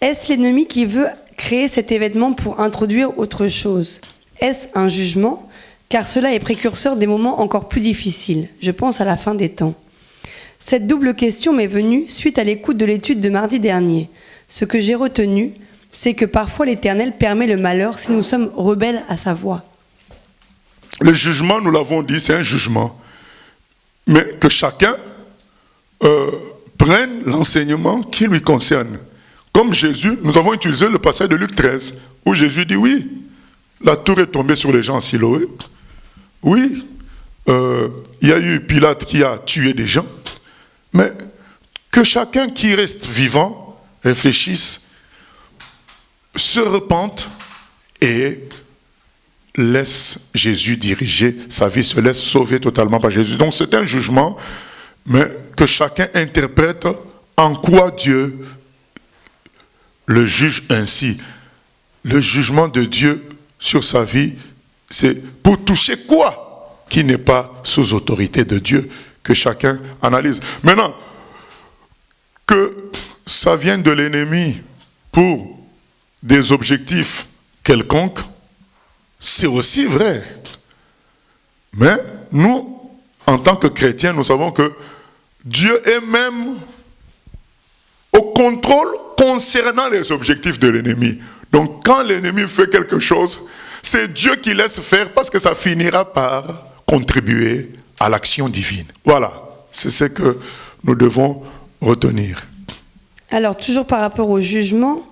Est-ce l'ennemi qui veut créer cet événement pour introduire autre chose? Est-ce un jugement? Car cela est précurseur des moments encore plus difficiles. Je pense à la fin des temps. Cette double question m'est venue suite à l'écoute de l'étude de mardi dernier. Ce que j'ai retenu, c'est que parfois l'Éternel permet le malheur si nous sommes rebelles à sa voix. Le jugement, nous l'avons dit, c'est un jugement. Mais que chacun prenne l'enseignement qui lui concerne. Comme Jésus, nous avons utilisé le passage de Luc 13, où Jésus dit oui, la tour est tombée sur les gens à Siloé. Oui, il y a eu Pilate qui a tué des gens. Mais que chacun qui reste vivant réfléchisse, se repente et laisse Jésus diriger sa vie, se laisse sauver totalement par Jésus. Donc c'est un jugement, mais que chacun interprète en quoi Dieu le juge ainsi. Le jugement de Dieu sur sa vie, c'est pour toucher quoi qui n'est pas sous autorité de Dieu, que chacun analyse. Maintenant, que ça vienne de l'ennemi pour des objectifs quelconques, c'est aussi vrai. Mais nous, en tant que chrétiens, nous savons que Dieu est même au contrôle concernant les objectifs de l'ennemi. Donc quand l'ennemi fait quelque chose, c'est Dieu qui laisse faire parce que ça finira par contribuer à l'action divine. Voilà, c'est ce que nous devons retenir. Alors, toujours par rapport au jugement,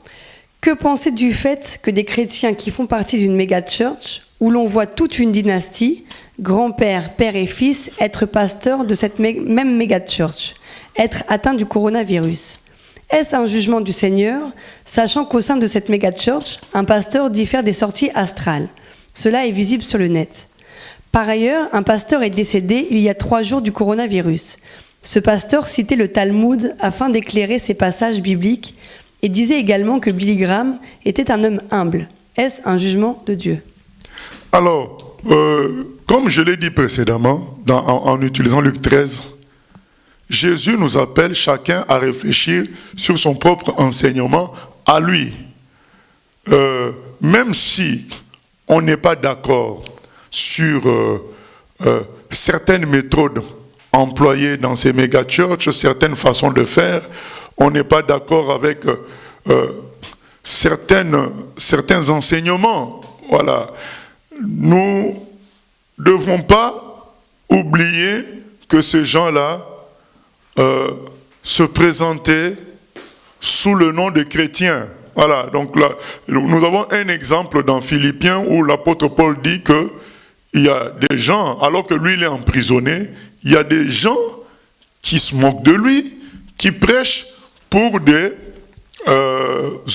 Que penser du fait que des chrétiens qui font partie d'une méga church, où l'on voit toute une dynastie, grand-père, père et fils, être pasteurs de cette même méga church, être atteints du coronavirus? Est-ce un jugement du Seigneur, sachant qu'au sein de cette méga church, un pasteur diffère des sorties astrales? Cela est visible sur le net. Par ailleurs, un pasteur est décédé il y a 3 jours du coronavirus. Ce pasteur citait le Talmud afin d'éclairer ses passages bibliques et disait également que Billy Graham était un homme humble. Est-ce un jugement de Dieu? Alors, comme je l'ai dit précédemment, en utilisant Luc 13, Jésus nous appelle chacun à réfléchir sur son propre enseignement à lui. Même si on n'est pas d'accord sur certaines méthodes employées dans ces méga-churches, certaines façons de faire, on n'est pas d'accord avec certains enseignements. Voilà. Nous ne devons pas oublier que ces gens-là se présentaient sous le nom de chrétiens. Voilà, donc là, nous avons un exemple dans Philippiens où l'apôtre Paul dit qu'il y a des gens, alors que lui il est emprisonné, il y a des gens qui se moquent de lui, qui prêchent pour des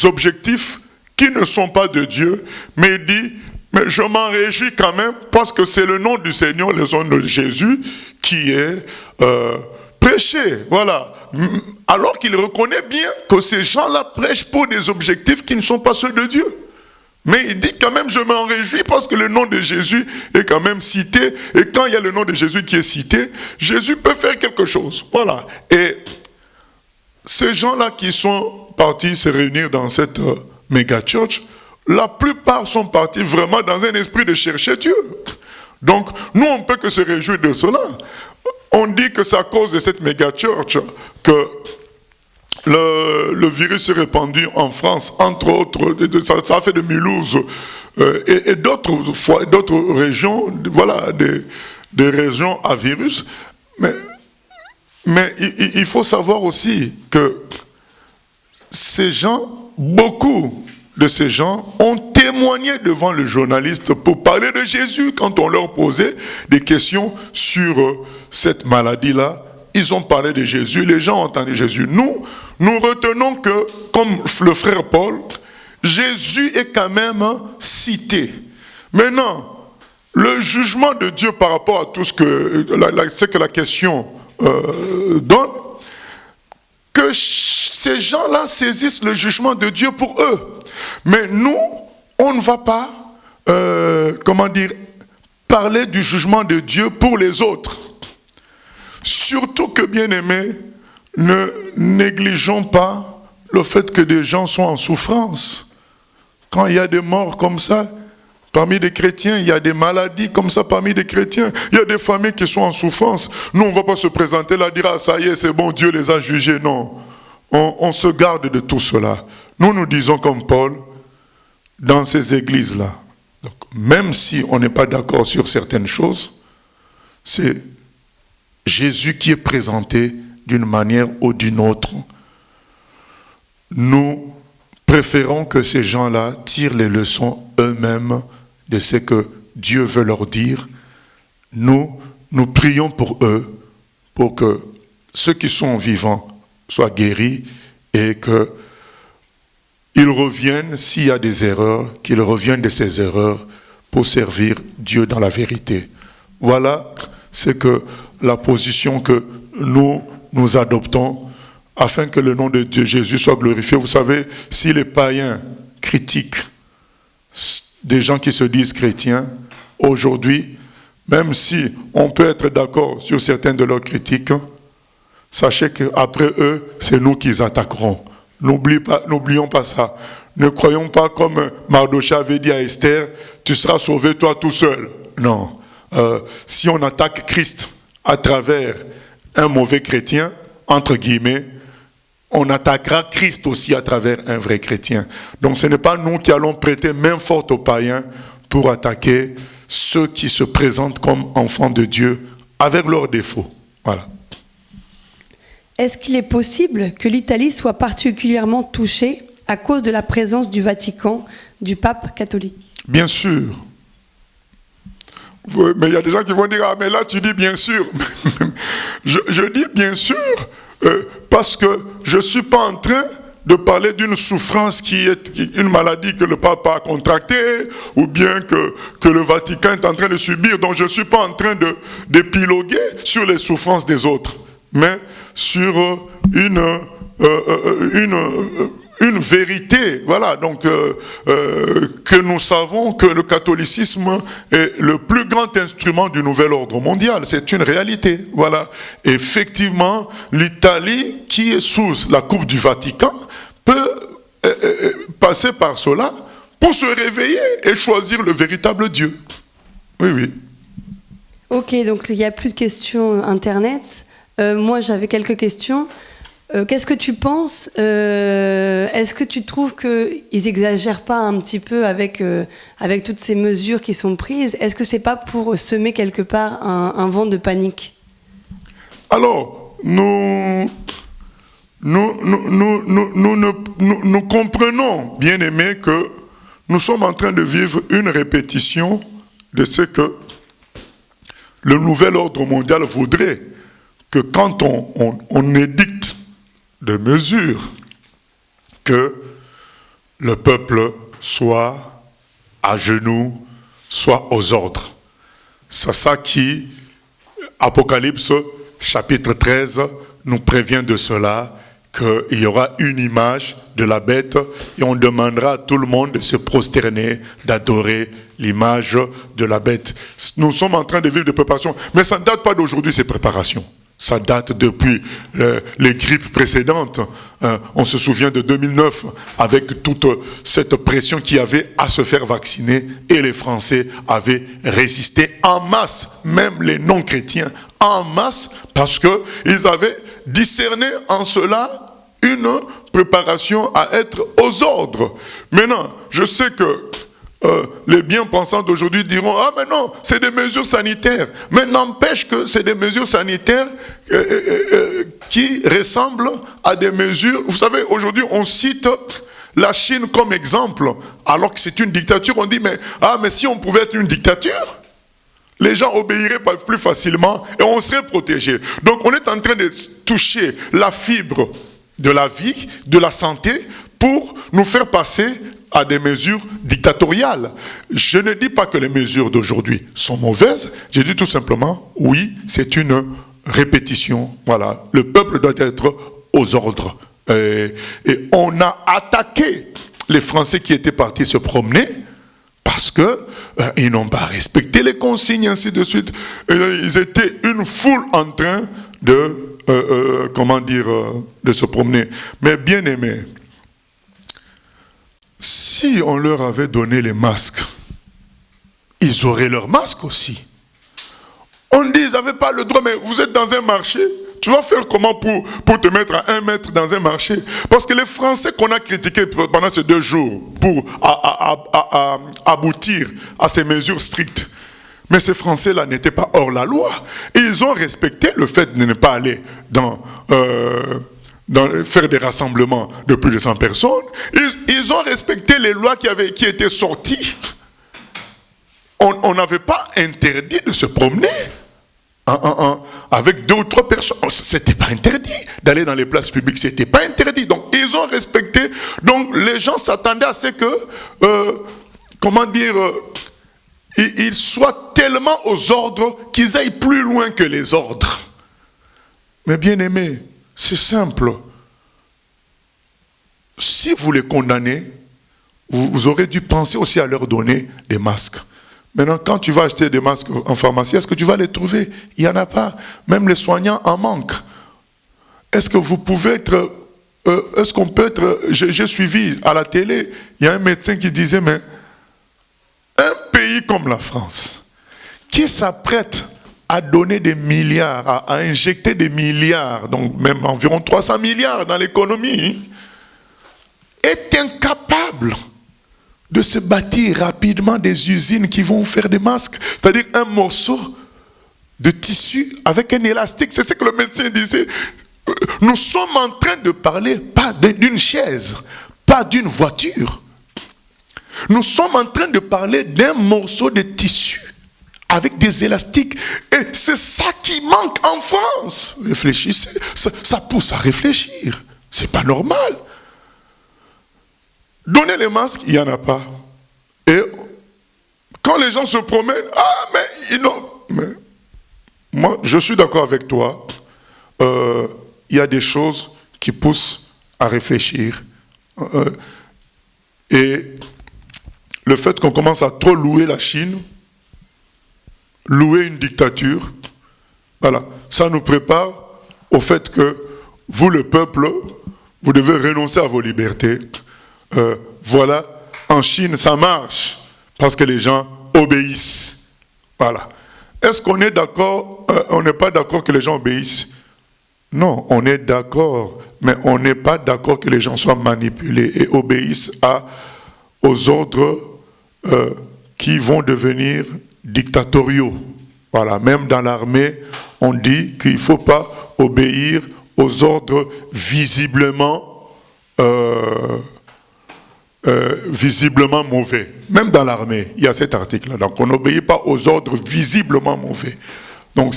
objectifs qui ne sont pas de Dieu, mais il dit, mais je m'en réjouis quand même parce que c'est le nom du Seigneur, le nom de Jésus qui est prêché, voilà. Alors qu'il reconnaît bien que ces gens-là prêchent pour des objectifs qui ne sont pas ceux de Dieu. Mais il dit quand même, je m'en réjouis parce que le nom de Jésus est quand même cité. Et quand il y a le nom de Jésus qui est cité, Jésus peut faire quelque chose. Voilà. Et ces gens-là qui sont partis se réunir dans cette méga church, la plupart sont partis vraiment dans un esprit de chercher Dieu. Donc, nous, on ne peut que se réjouir de cela. On dit que c'est à cause de cette méga church que le virus s'est répandu en France, entre autres, ça a fait de Mulhouse et d'autres régions, voilà, des régions à virus. Mais il faut savoir aussi que ces gens, beaucoup de ces gens ont témoigné devant le journaliste pour parler de Jésus quand on leur posait des questions sur cette maladie-là. Ils ont parlé de Jésus, les gens ont entendu Jésus. Nous retenons que, comme le frère Paul, Jésus est quand même cité. Maintenant, le jugement de Dieu par rapport à tout ce que la question donne, que ces gens-là saisissent le jugement de Dieu pour eux. Mais nous, on ne va pas, parler du jugement de Dieu pour les autres. Surtout que, bien-aimés, ne négligeons pas le fait que des gens sont en souffrance. Quand il y a des morts comme ça, parmi des chrétiens, il y a des maladies comme ça parmi des chrétiens, il y a des familles qui sont en souffrance. Nous, on ne va pas se présenter là, dire, ah ça y est, c'est bon, Dieu les a jugés. Non, on se garde de tout cela. Nous disons comme Paul, dans ces églises-là, donc, même si on n'est pas d'accord sur certaines choses, c'est Jésus qui est présenté d'une manière ou d'une autre. Nous préférons que ces gens-là tirent les leçons eux-mêmes de ce que Dieu veut leur dire. Nous prions pour eux, pour que ceux qui sont vivants soient guéris et qu'ils reviennent, s'il y a des erreurs, qu'ils reviennent de ces erreurs pour servir Dieu dans la vérité. Voilà, c'est que la position que nous adoptons afin que le nom de Dieu Jésus soit glorifié. Vous savez, si les païens critiquent des gens qui se disent chrétiens, aujourd'hui, même si on peut être d'accord sur certaines de leurs critiques, sachez qu'après eux, c'est nous qui les attaquerons. N'oublions pas ça. Ne croyons pas comme Mardochée avait dit à Esther, tu seras sauvé toi tout seul. Non. Si on attaque Christ à travers un mauvais chrétien, entre guillemets, on attaquera Christ aussi à travers un vrai chrétien. Donc ce n'est pas nous qui allons prêter main forte aux païens pour attaquer ceux qui se présentent comme enfants de Dieu avec leurs défauts. Voilà. Est-ce qu'il est possible que l'Italie soit particulièrement touchée à cause de la présence du Vatican, du pape catholique? Bien sûr. Oui, mais il y a des gens qui vont dire, ah mais là tu dis bien sûr. je dis bien sûr parce que je ne suis pas en train de parler d'une souffrance qui est une maladie que le pape a contractée ou bien que le Vatican est en train de subir. Donc je ne suis pas en train d'épiloguer sur les souffrances des autres, mais sur une vérité, voilà, donc que nous savons que le catholicisme est le plus grand instrument du nouvel ordre mondial, c'est une réalité, voilà. Effectivement, l'Italie, qui est sous la coupe du Vatican, peut passer par cela pour se réveiller et choisir le véritable Dieu. Oui, oui. Ok, donc il n'y a plus de questions Internet. Moi, j'avais quelques questions. Qu'est-ce que tu penses Est-ce que tu trouves qu'ils n'exagèrent pas un petit peu avec toutes ces mesures qui sont prises? Est-ce que ce n'est pas pour semer quelque part un vent de panique? Alors, nous comprenons, bien aimés, que nous sommes en train de vivre une répétition de ce que le nouvel ordre mondial voudrait, que quand on édicte de mesures, que le peuple soit à genoux, soit aux ordres. C'est ça qui, Apocalypse chapitre 13, nous prévient de cela, qu'il y aura une image de la bête et on demandera à tout le monde de se prosterner, d'adorer l'image de la bête. Nous sommes en train de vivre des préparations, mais ça ne date pas d'aujourd'hui, ces préparations. Ça date depuis les grippes précédentes. On se souvient de 2009, avec toute cette pression qu'il y avait à se faire vacciner, et les Français avaient résisté en masse, même les non-chrétiens, en masse, parce qu'ils avaient discerné en cela une préparation à être aux ordres. Maintenant, je sais que les bien-pensants d'aujourd'hui diront « Ah mais non, c'est des mesures sanitaires ». Mais n'empêche que c'est des mesures sanitaires qui ressemblent à des mesures... Vous savez, aujourd'hui, on cite la Chine comme exemple, alors que c'est une dictature. On dit « mais si on pouvait être une dictature ?» les gens obéiraient plus facilement et on serait protégés. Donc on est en train de toucher la fibre de la vie, de la santé, pour nous faire passer à des mesures dictatoriales. Je ne dis pas que les mesures d'aujourd'hui sont mauvaises, je dis tout simplement, oui, c'est une répétition. Voilà, le peuple doit être aux ordres. Et on a attaqué les Français qui étaient partis se promener, parce que ils n'ont pas respecté les consignes, ainsi de suite. Ils étaient une foule en train de, de se promener. Mais bien aimés, si on leur avait donné les masques, ils auraient leurs masques aussi. On dit, ils n'avaient pas le droit, mais vous êtes dans un marché, tu vas faire comment pour te mettre à 1 mètre dans un marché? Parce que les Français qu'on a critiqués pendant ces 2 jours pour aboutir à ces mesures strictes, mais ces Français-là n'étaient pas hors la loi. Et ils ont respecté le fait de ne pas aller faire des rassemblements de plus de 100 personnes. Ils ont respecté les lois qui étaient sorties. On n'avait pas interdit de se promener avec 2 ou 3 personnes. C'était pas interdit d'aller dans les places publiques, c'était pas interdit. Donc ils ont respecté. Donc les gens s'attendaient à ce que ils soient tellement aux ordres qu'ils aillent plus loin que les ordres. Mais bien aimés, c'est simple. Si vous les condamnez, vous aurez dû penser aussi à leur donner des masques. Maintenant, quand tu vas acheter des masques en pharmacie, est-ce que tu vas les trouver? Il n'y en a pas. Même les soignants en manquent. Est-ce que vous pouvez être... est-ce qu'on peut être... J'ai suivi à la télé, il y a un médecin qui disait, mais un pays comme la France, qui s'apprête à donner des milliards, à injecter des milliards, donc même environ 300 milliards dans l'économie, est incapable de se bâtir rapidement des usines qui vont faire des masques, c'est-à-dire un morceau de tissu avec un élastique. C'est ce que le médecin disait. Nous sommes en train de parler pas d'une chaise, pas pas d'une voiture. Nous sommes en train de parler d'un morceau de tissu avec des élastiques. Et c'est ça qui manque en France. Réfléchissez. Ça pousse à réfléchir. C'est pas normal. Donnez les masques, il n'y en a pas. Et quand les gens se promènent, mais moi, je suis d'accord avec toi. Il y a des choses qui poussent à réfléchir. Et le fait qu'on commence à trop louer la Chine, louer une dictature, voilà, ça nous prépare au fait que vous, le peuple, vous devez renoncer à vos libertés. Voilà, en Chine, ça marche parce que les gens obéissent. Voilà. Est-ce qu'on est d'accord? On n'est pas d'accord que les gens obéissent? Non, on est d'accord, mais on n'est pas d'accord que les gens soient manipulés et obéissent aux ordres qui vont devenir dictatoriaux. Voilà, même dans l'armée, on dit qu'il ne faut pas obéir aux ordres visiblement mauvais. Même dans l'armée, il y a cet article-là. Donc, on n'obéit pas aux ordres visiblement mauvais. Donc,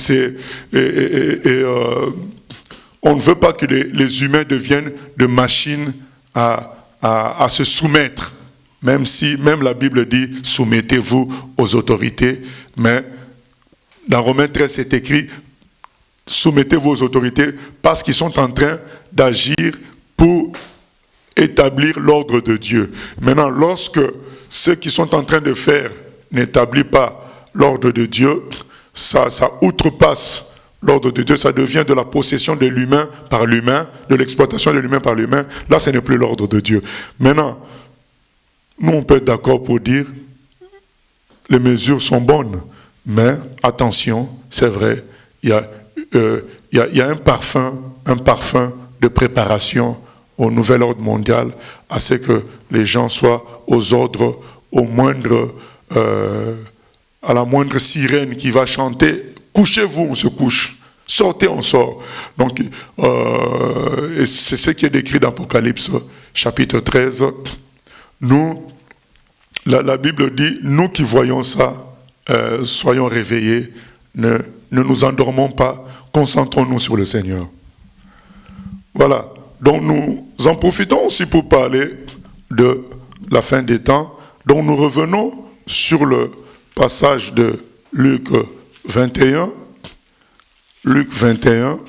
on ne veut pas que les humains deviennent de machines à se soumettre. Même la Bible dit « Soumettez-vous aux autorités », mais dans Romains 13, c'est écrit « Soumettez-vous aux autorités » parce qu'ils sont en train d'agir pour établir l'ordre de Dieu. Maintenant, lorsque ceux qui sont en train de faire n'établissent pas l'ordre de Dieu, ça outrepasse l'ordre de Dieu, ça devient de la possession de l'humain par l'humain, de l'exploitation de l'humain par l'humain. Là, ce n'est plus l'ordre de Dieu. Maintenant, nous, on peut être d'accord pour dire les mesures sont bonnes, mais attention, c'est vrai, il y a un parfum de préparation au nouvel ordre mondial, à ce que les gens soient aux ordres, à la moindre sirène qui va chanter, couchez-vous, on se couche, sortez, on sort. Donc, et c'est ce qui est décrit dans Apocalypse, chapitre 13. Nous, la Bible dit, nous qui voyons ça, soyons réveillés, ne nous endormons pas, concentrons-nous sur le Seigneur. Voilà. Donc nous en profitons aussi pour parler de la fin des temps. Donc nous revenons sur le passage de Luc 21. Luc 21.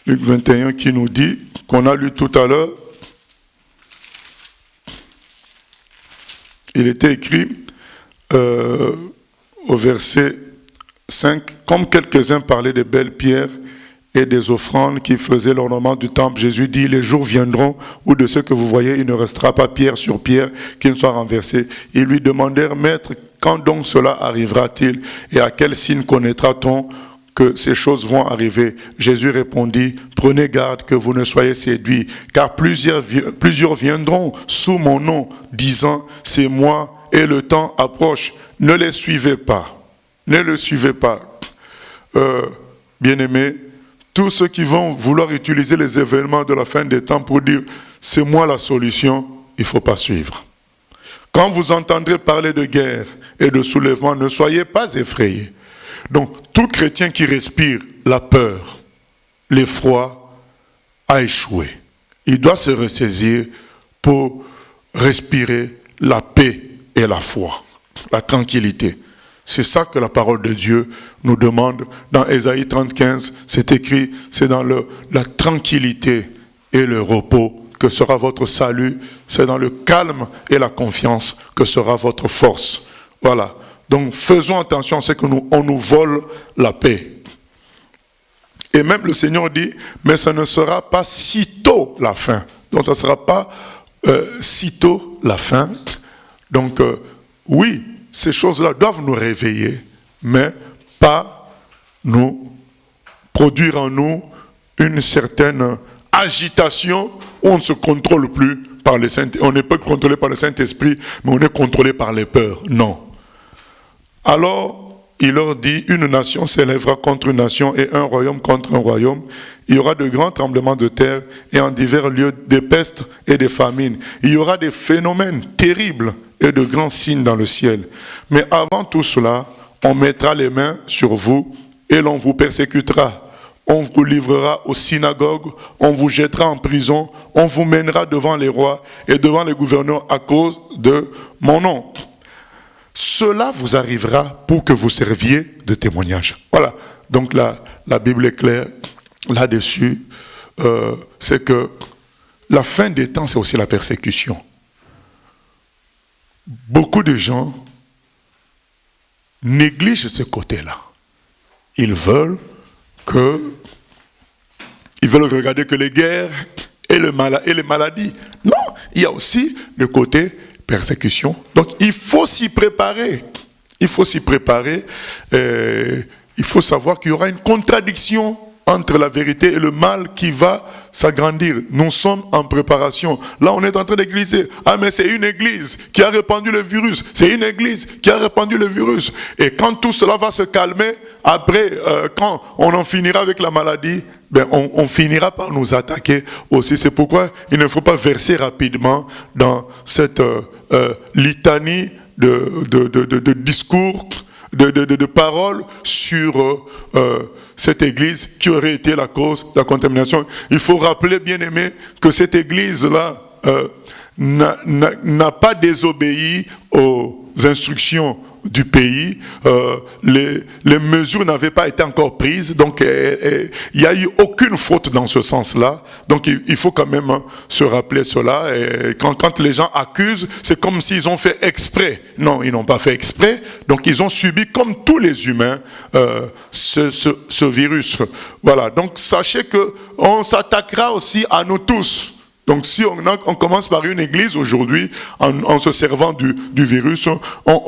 Luc 21 qui nous dit, qu'on a lu tout à l'heure, il était écrit au verset 5, comme quelques-uns parlaient des belles pierres et des offrandes qui faisaient l'ornement du temple, Jésus dit, les jours viendront où de ce que vous voyez, il ne restera pas pierre sur pierre qui ne soit renversée. Ils lui demandèrent, Maître, quand donc cela arrivera-t-il et à quel signe connaîtra-t-on que ces choses vont arriver? Jésus répondit, prenez garde que vous ne soyez séduits, car plusieurs viendront sous mon nom, disant, c'est moi et le temps approche. Ne les suivez pas. Ne le suivez pas. Bien-aimés, tous ceux qui vont vouloir utiliser les événements de la fin des temps pour dire « c'est moi la solution », il ne faut pas suivre. Quand vous entendrez parler de guerre et de soulèvement, ne soyez pas effrayés. Donc, tout chrétien qui respire la peur, l'effroi, a échoué. Il doit se ressaisir pour respirer la paix et la foi, la tranquillité. C'est ça que la parole de Dieu nous demande. Dans Ésaïe 35, c'est écrit, c'est dans la tranquillité et le repos que sera votre salut. C'est dans le calme et la confiance que sera votre force. Voilà. Donc faisons attention à ce qu'on nous vole la paix. Et même le Seigneur dit, mais ça ne sera pas sitôt la fin. Donc ça ne sera pas sitôt la fin. Donc oui, ces choses-là doivent nous réveiller, mais pas nous produire en nous une certaine agitation où on ne se contrôle plus par le Saint-Esprit. On n'est pas contrôlé par le Saint-Esprit, mais on est contrôlé par les peurs. Non. Alors, il leur dit, une nation s'élèvera contre une nation et un royaume contre un royaume. Il y aura de grands tremblements de terre et en divers lieux des pestes et des famines. Il y aura des phénomènes terribles et de grands signes dans le ciel. Mais avant tout cela, on mettra les mains sur vous et l'on vous persécutera. On vous livrera aux synagogues, on vous jettera en prison, on vous mènera devant les rois et devant les gouverneurs à cause de mon nom. Cela vous arrivera pour que vous serviez de témoignage. Voilà, donc la Bible est claire là-dessus. C'est que la fin des temps, c'est aussi la persécution. Beaucoup de gens négligent ce côté-là. Ils veulent regarder que les guerres et les maladies. Non, il y a aussi le côté persécution. Donc il faut s'y préparer. Il faut s'y préparer. Il faut savoir qu'il y aura une contradiction entre la vérité et le mal qui va s'agrandir. Nous sommes en préparation. Là, on est en train d'égliser. Ah, mais c'est une église qui a répandu le virus. C'est une église qui a répandu le virus. Et quand tout cela va se calmer, après, quand on en finira avec la maladie, ben on finira par nous attaquer aussi. C'est pourquoi il ne faut pas verser rapidement dans cette litanie de discours, de paroles sur cette église qui aurait été la cause de la contamination. Il faut rappeler, bien aimé, que cette église-là n'a pas désobéi aux instructions du pays. Les mesures n'avaient pas été encore prises, donc il n'y a eu aucune faute dans ce sens-là. Donc il faut quand même se rappeler cela. Et quand les gens accusent, c'est comme s'ils ont fait exprès. Non, ils n'ont pas fait exprès. Donc ils ont subi, comme tous les humains, ce virus. Voilà. Donc sachez que on s'attaquera aussi à nous tous. Donc si on commence par une église aujourd'hui, en se servant du virus,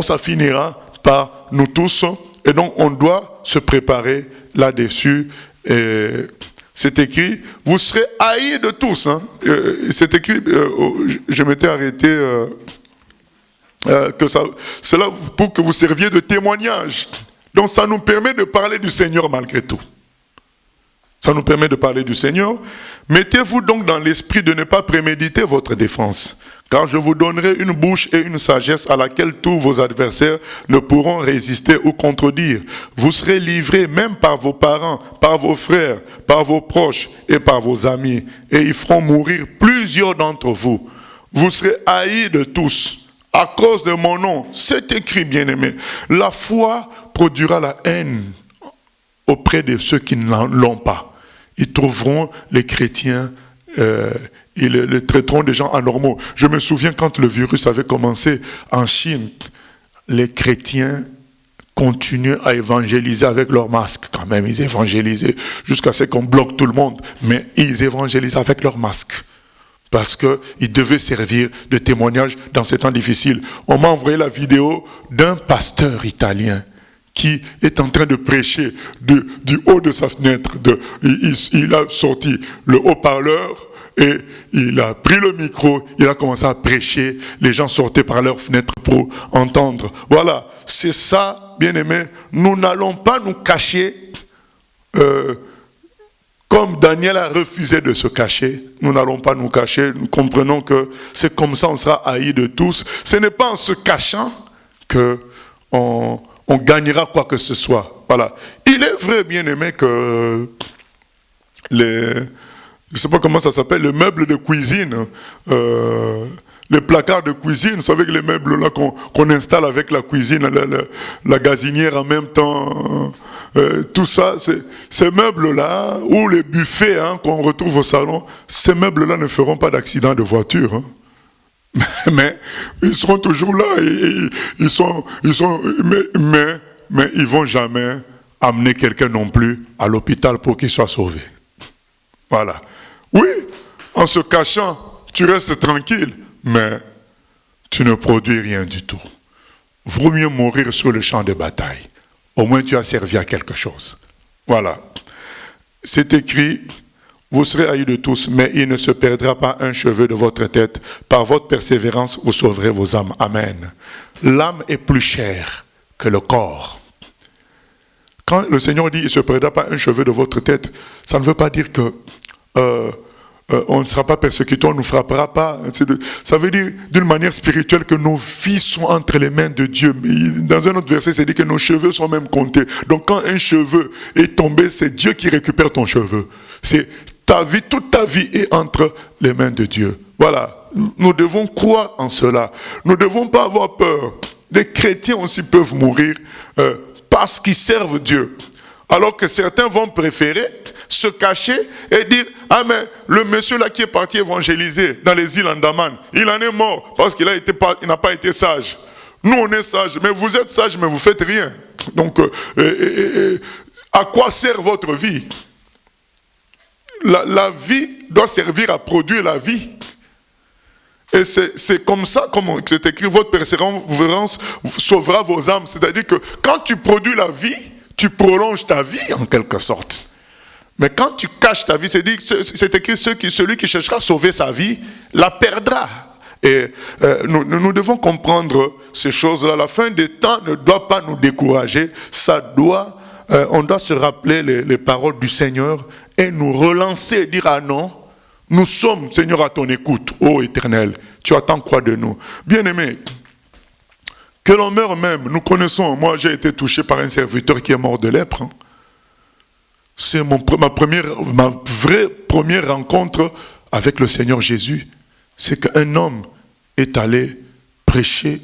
ça finira par nous tous. Et donc on doit se préparer là-dessus. Et c'est écrit, vous serez haïs de tous. Hein. C'est écrit, je m'étais arrêté, c'est là pour que vous serviez de témoignage. Donc ça nous permet de parler du Seigneur malgré tout. Ça nous permet de parler du Seigneur. Mettez-vous donc dans l'esprit de ne pas préméditer votre défense, car je vous donnerai une bouche et une sagesse à laquelle tous vos adversaires ne pourront résister ou contredire. Vous serez livrés même par vos parents, par vos frères, par vos proches et par vos amis, et ils feront mourir plusieurs d'entre vous. Vous serez haïs de tous à cause de mon nom. C'est écrit, bien-aimé. La foi produira la haine auprès de ceux qui ne l'ont pas. Ils trouveront les chrétiens, ils les traiteront des gens anormaux. Je me souviens quand le virus avait commencé en Chine, les chrétiens continuaient à évangéliser avec leurs masques. Quand même, ils évangélisaient jusqu'à ce qu'on bloque tout le monde. Mais ils évangélisaient avec leurs masques. Parce qu'ils devaient servir de témoignage dans ces temps difficiles. On m'a envoyé la vidéo d'un pasteur italien qui est en train de prêcher du haut de sa fenêtre. Il a sorti le haut-parleur et il a pris le micro, il a commencé à prêcher. Les gens sortaient par leur fenêtre pour entendre. Voilà, c'est ça, bien-aimés. Nous n'allons pas nous cacher comme Daniel a refusé de se cacher. Nous n'allons pas nous cacher. Nous comprenons que c'est comme ça on sera haïs de tous. Ce n'est pas en se cachant qu'on gagnera quoi que ce soit. Voilà. Il est vrai, bien aimé, que je ne sais pas comment ça s'appelle, les meubles de cuisine, les placards de cuisine, vous savez que les meubles là qu'on installe avec la cuisine, la gazinière en même temps, tout ça, ces meubles-là, ou les buffets qu'on retrouve au salon, ces meubles-là ne feront pas d'accident de voiture. Hein. Mais ils seront toujours là, mais ils vont jamais amener quelqu'un non plus à l'hôpital pour qu'il soit sauvé. Voilà. Oui, en se cachant, tu restes tranquille, mais tu ne produis rien du tout. Vaut mieux mourir sur le champ de bataille. Au moins tu as servi à quelque chose. Voilà. C'est écrit. Vous serez haïs de tous, mais il ne se perdra pas un cheveu de votre tête. Par votre persévérance, vous sauverez vos âmes. Amen. L'âme est plus chère que le corps. quand le Seigneur dit « il ne se perdra pas un cheveu de votre tête », ça ne veut pas dire que on ne sera pas persécuté, on ne nous frappera pas. Ça veut dire d'une manière spirituelle que nos vies sont entre les mains de Dieu. Dans un autre verset, c'est dit que nos cheveux sont même comptés. Donc quand un cheveu est tombé, c'est Dieu qui récupère ton cheveu. C'est ta vie, toute ta vie est entre les mains de Dieu. Voilà, nous devons croire en cela. Nous ne devons pas avoir peur. Des chrétiens aussi peuvent mourir parce qu'ils servent Dieu. Alors que certains vont préférer se cacher et dire « Ah mais le monsieur là qui est parti évangéliser dans les îles Andaman, il en est mort parce qu'il n'a pas été sage. Nous on est sages, mais vous êtes sages mais vous faites rien. Donc à quoi sert votre vie? La vie doit servir à produire la vie. Et c'est comme ça, comme c'est écrit, votre persévérance sauvera vos âmes. C'est-à-dire que quand tu produis la vie, tu prolonges ta vie en quelque sorte. Mais quand tu caches ta vie, c'est écrit, celui qui cherchera à sauver sa vie, la perdra. Et nous devons comprendre ces choses-là. La fin des temps ne doit pas nous décourager. On doit se rappeler les paroles du Seigneur et nous relancer et dire « Ah non, nous sommes, Seigneur, à ton écoute, ô Éternel. Tu attends quoi de nous ?» Bien-aimés, que l'on meure même, nous connaissons, moi j'ai été touché par un serviteur qui est mort de lèpre. C'est ma vraie première rencontre avec le Seigneur Jésus. C'est qu'un homme est allé prêcher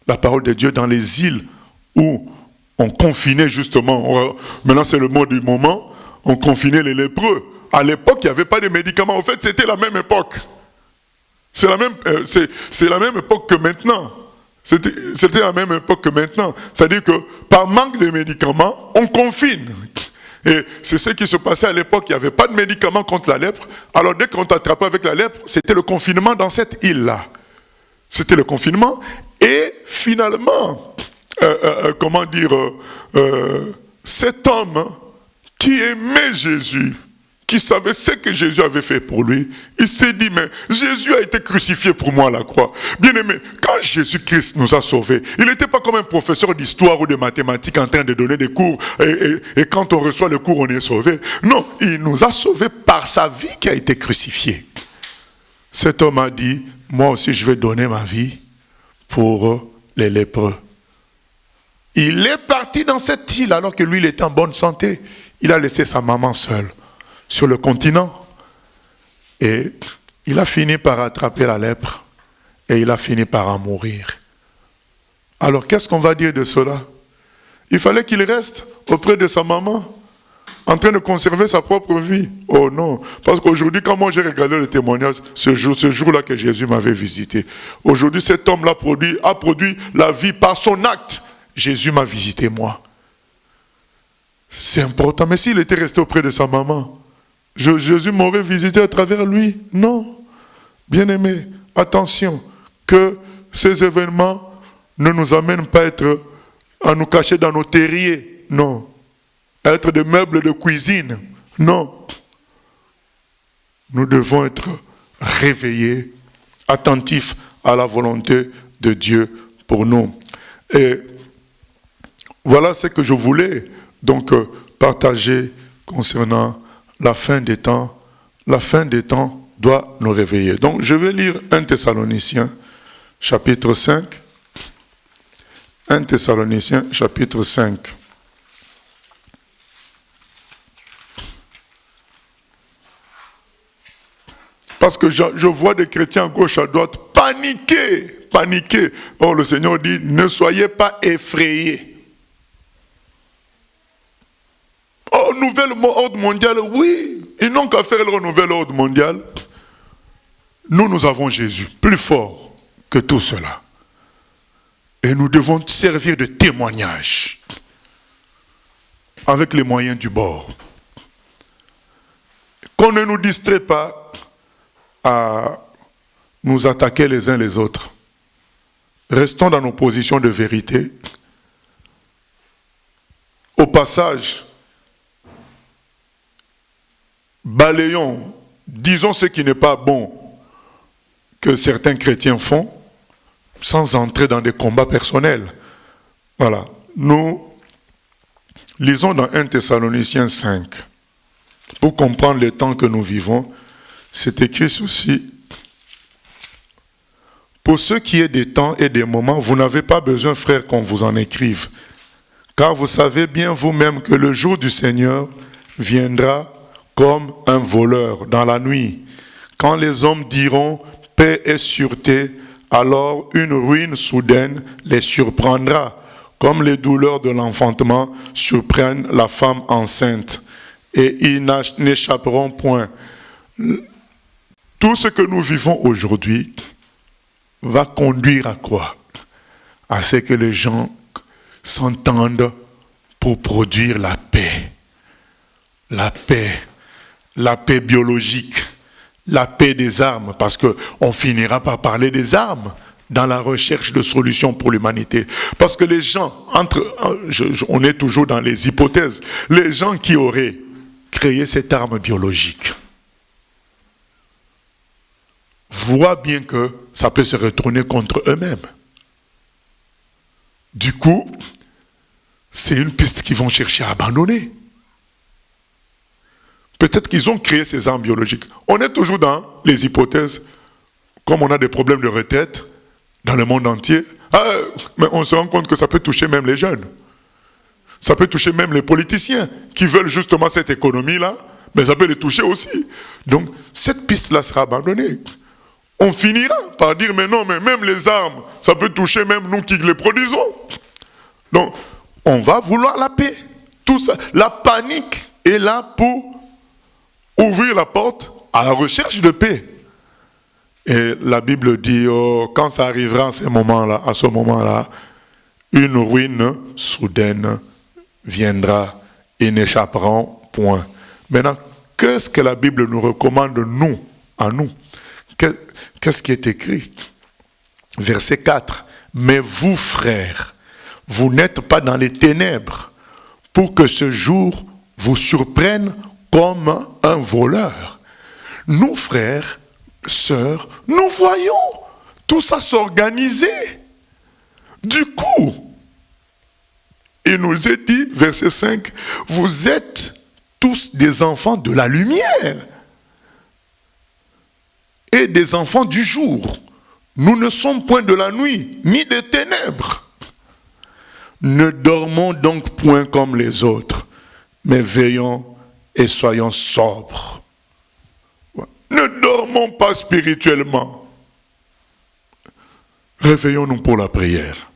la parole de Dieu dans les îles où on confinait justement, maintenant c'est le mot du moment, on confinait les lépreux. À l'époque, il n'y avait pas de médicaments. En fait, c'était la même époque. C'est la même époque que maintenant. C'était la même époque que maintenant. C'est-à-dire que par manque de médicaments, on confine. Et c'est ce qui se passait à l'époque. Il n'y avait pas de médicaments contre la lèpre. Alors dès qu'on t'attrapait avec la lèpre, c'était le confinement dans cette île-là. C'était le confinement. Et finalement, cet homme qui aimait Jésus, qui savait ce que Jésus avait fait pour lui, il s'est dit, mais Jésus a été crucifié pour moi à la croix. Bien aimé, quand Jésus-Christ nous a sauvés, il n'était pas comme un professeur d'histoire ou de mathématiques en train de donner des cours, et quand on reçoit le cours, on est sauvé. Non, il nous a sauvés par sa vie qui a été crucifiée. Cet homme a dit, moi aussi je vais donner ma vie pour les lépreux. Il est parti dans cette île alors que lui, il était en bonne santé. Il a laissé sa maman seule sur le continent. Et il a fini par attraper la lèpre et il a fini par en mourir. Alors qu'est-ce qu'on va dire de cela? Il fallait qu'il reste auprès de sa maman en train de conserver sa propre vie. Oh non, parce qu'aujourd'hui quand moi j'ai regardé le témoignage, ce jour-là que Jésus m'avait visité, aujourd'hui cet homme-là a produit la vie par son acte. Jésus m'a visité moi. C'est important, mais s'il était resté auprès de sa maman, Jésus m'aurait visité à travers lui? Non. Bien-aimés, attention, que ces événements ne nous amènent pas à nous cacher dans nos terriers. Non. À être des meubles de cuisine. Non. Nous devons être réveillés, attentifs à la volonté de Dieu pour nous. Et voilà ce que je voulais donc partager concernant la fin des temps. La fin des temps doit nous réveiller. Donc je vais lire 1 Thessaloniciens chapitre 5. 1 Thessaloniciens chapitre 5. Parce que je vois des chrétiens à gauche, à droite, paniquer. Oh, le Seigneur dit, ne soyez pas effrayés. Oh, nouvel ordre mondial, oui. Ils n'ont qu'à faire leur nouvel ordre mondial. Nous avons Jésus, plus fort que tout cela. Et nous devons servir de témoignage avec les moyens du bord. Qu'on ne nous distrait pas à nous attaquer les uns les autres. Restons dans nos positions de vérité. Au passage, balayons, disons ce qui n'est pas bon que certains chrétiens font, sans entrer dans des combats personnels. Voilà. Nous Lisons dans 1 Thessaloniciens 5. Pour comprendre les temps que nous vivons, c'est écrit ceci. Pour ce qui est des temps et des moments, vous n'avez pas besoin, frères, qu'on vous en écrive. Car vous savez bien vous-même que le jour du Seigneur viendra comme un voleur dans la nuit. Quand les hommes diront paix et sûreté, alors une ruine soudaine les surprendra, comme les douleurs de l'enfantement surprennent la femme enceinte, et ils n'échapperont point. Tout ce que nous vivons aujourd'hui va conduire à quoi? À ce que les gens s'entendent pour produire la paix. La paix biologique, la paix des armes, parce qu'on finira par parler des armes dans la recherche de solutions pour l'humanité. Parce que les gens, on est toujours dans les hypothèses, les gens qui auraient créé cette arme biologique voient bien que ça peut se retourner contre eux-mêmes. Du coup, c'est une piste qu'ils vont chercher à abandonner. Peut-être qu'ils ont créé ces armes biologiques. On est toujours dans les hypothèses, comme on a des problèmes de retraite dans le monde entier, mais on se rend compte que ça peut toucher même les jeunes. Ça peut toucher même les politiciens qui veulent justement cette économie-là, mais ça peut les toucher aussi. Donc, cette piste-là sera abandonnée. On finira par dire, mais non, mais même les armes, ça peut toucher même nous qui les produisons. Donc, on va vouloir la paix. Tout ça, la panique est là pour ouvrir la porte à la recherche de paix. Et la Bible dit, quand ça arrivera à ce moment-là, une ruine soudaine viendra et n'échapperont point. Maintenant, qu'est-ce que la Bible nous recommande, à nous? Qu'est-ce qui est écrit? Verset 4. Mais vous, frères, vous n'êtes pas dans les ténèbres pour que ce jour vous surprenne comme un voleur. Nous, frères, sœurs, nous voyons tout ça s'organiser. Du coup, il nous est dit, verset 5, vous êtes tous des enfants de la lumière et des enfants du jour. Nous ne sommes point de la nuit, ni des ténèbres. Ne dormons donc point comme les autres, mais veillons et soyons sobres. Ne dormons pas spirituellement. Réveillons-nous pour la prière.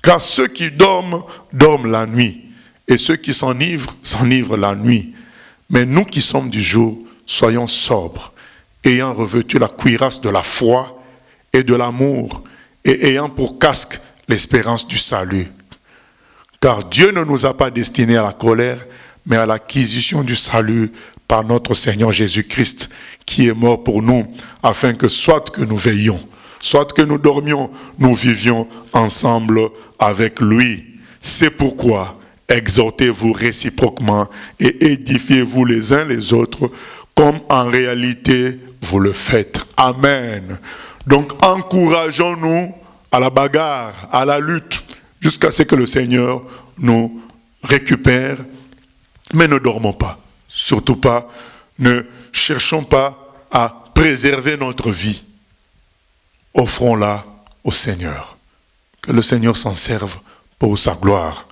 Car ceux qui dorment, dorment la nuit. Et ceux qui s'enivrent, s'enivrent la nuit. Mais nous qui sommes du jour, soyons sobres, ayant revêtu la cuirasse de la foi et de l'amour, et ayant pour casque l'espérance du salut. Car Dieu ne nous a pas destinés à la colère, mais à l'acquisition du salut par notre Seigneur Jésus-Christ, qui est mort pour nous, afin que soit que nous veillions, soit que nous dormions, nous vivions ensemble avec lui. C'est pourquoi exhortez-vous réciproquement et édifiez-vous les uns les autres, comme en réalité vous le faites. Amen. Donc encourageons-nous à la bagarre, à la lutte, jusqu'à ce que le Seigneur nous récupère. Mais ne dormons pas, surtout pas, ne cherchons pas à préserver notre vie. Offrons-la au Seigneur. Que le Seigneur s'en serve pour sa gloire.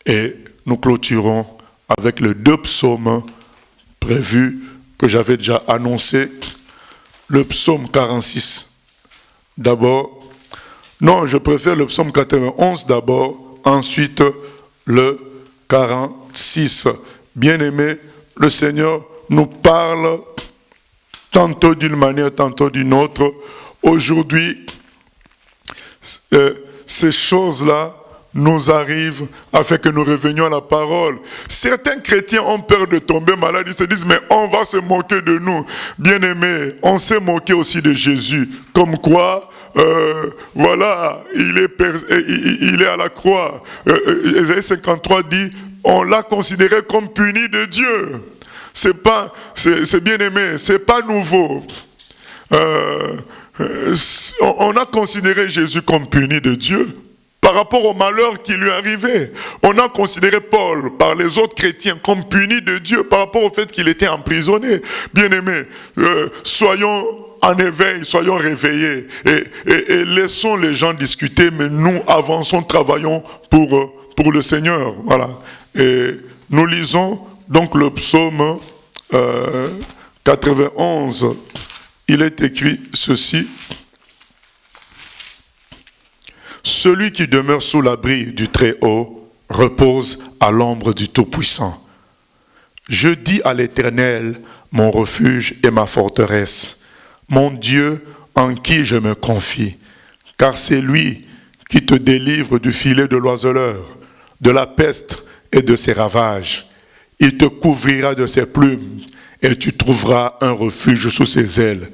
Et nous clôturons avec les 2 psaumes prévus que j'avais déjà annoncés. Le psaume 46 d'abord. Non, je préfère le psaume 91 d'abord, ensuite le 46. Bien-aimé, le Seigneur nous parle tantôt d'une manière, tantôt d'une autre. Aujourd'hui, ces choses-là nous arrivent afin que nous revenions à la parole. Certains chrétiens ont peur de tomber malades. Ils se disent, mais on va se moquer de nous. Bien-aimés, on s'est moqué aussi de Jésus. Comme quoi, voilà, il est à la croix. Ésaïe 53 dit, on l'a considéré comme puni de Dieu. C'est bien aimé, c'est pas nouveau. On a considéré Jésus comme puni de Dieu, par rapport au malheur qui lui arrivait. On a considéré Paul par les autres chrétiens comme puni de Dieu par rapport au fait qu'il était emprisonné. Bien-aimés, soyons en éveil, soyons réveillés et laissons les gens discuter, mais nous avançons, travaillons pour le Seigneur. Voilà. Et nous lisons donc le psaume 91. Il est écrit ceci. Celui qui demeure sous l'abri du Très-Haut repose à l'ombre du Tout-Puissant. Je dis à l'Éternel, mon refuge et ma forteresse, mon Dieu en qui je me confie, car c'est lui qui te délivre du filet de l'oiseleur, de la peste et de ses ravages. Il te couvrira de ses plumes et tu trouveras un refuge sous ses ailes.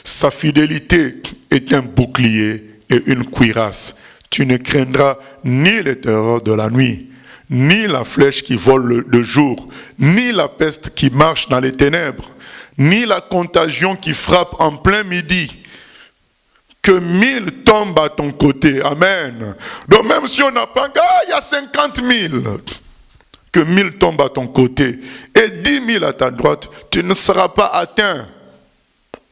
Sa fidélité est un bouclier et une cuirasse. Tu ne craindras ni les terreurs de la nuit, ni la flèche qui vole de jour, ni la peste qui marche dans les ténèbres, ni la contagion qui frappe en plein midi. Que 1000 tombent à ton côté. Amen. Donc même si on n'a pas, il y a 50 000. Que 1000 tombent à ton côté et 10 000 à ta droite, tu ne seras pas atteint.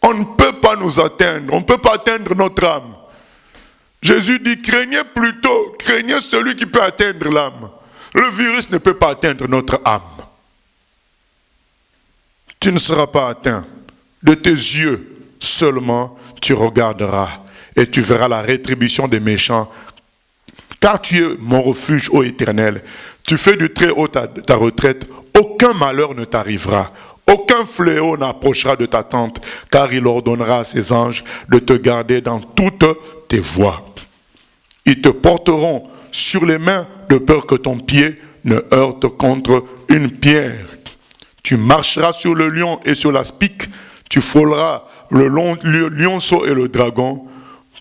On ne peut pas nous atteindre, on ne peut pas atteindre notre âme. Jésus dit, craignez plutôt, craignez celui qui peut atteindre l'âme. Le virus ne peut pas atteindre notre âme. Tu ne seras pas atteint. De tes yeux seulement, tu regarderas et tu verras la rétribution des méchants. Car tu es mon refuge, ô Éternel. Tu fais du Très-Haut ta retraite, aucun malheur ne t'arrivera. Aucun fléau n'approchera de ta tente, car il ordonnera à ses anges de te garder dans toutes tes voies. Ils te porteront sur les mains de peur que ton pied ne heurte contre une pierre. Tu marcheras sur le lion et sur l'aspic, tu frôleras le lionceau et le dragon.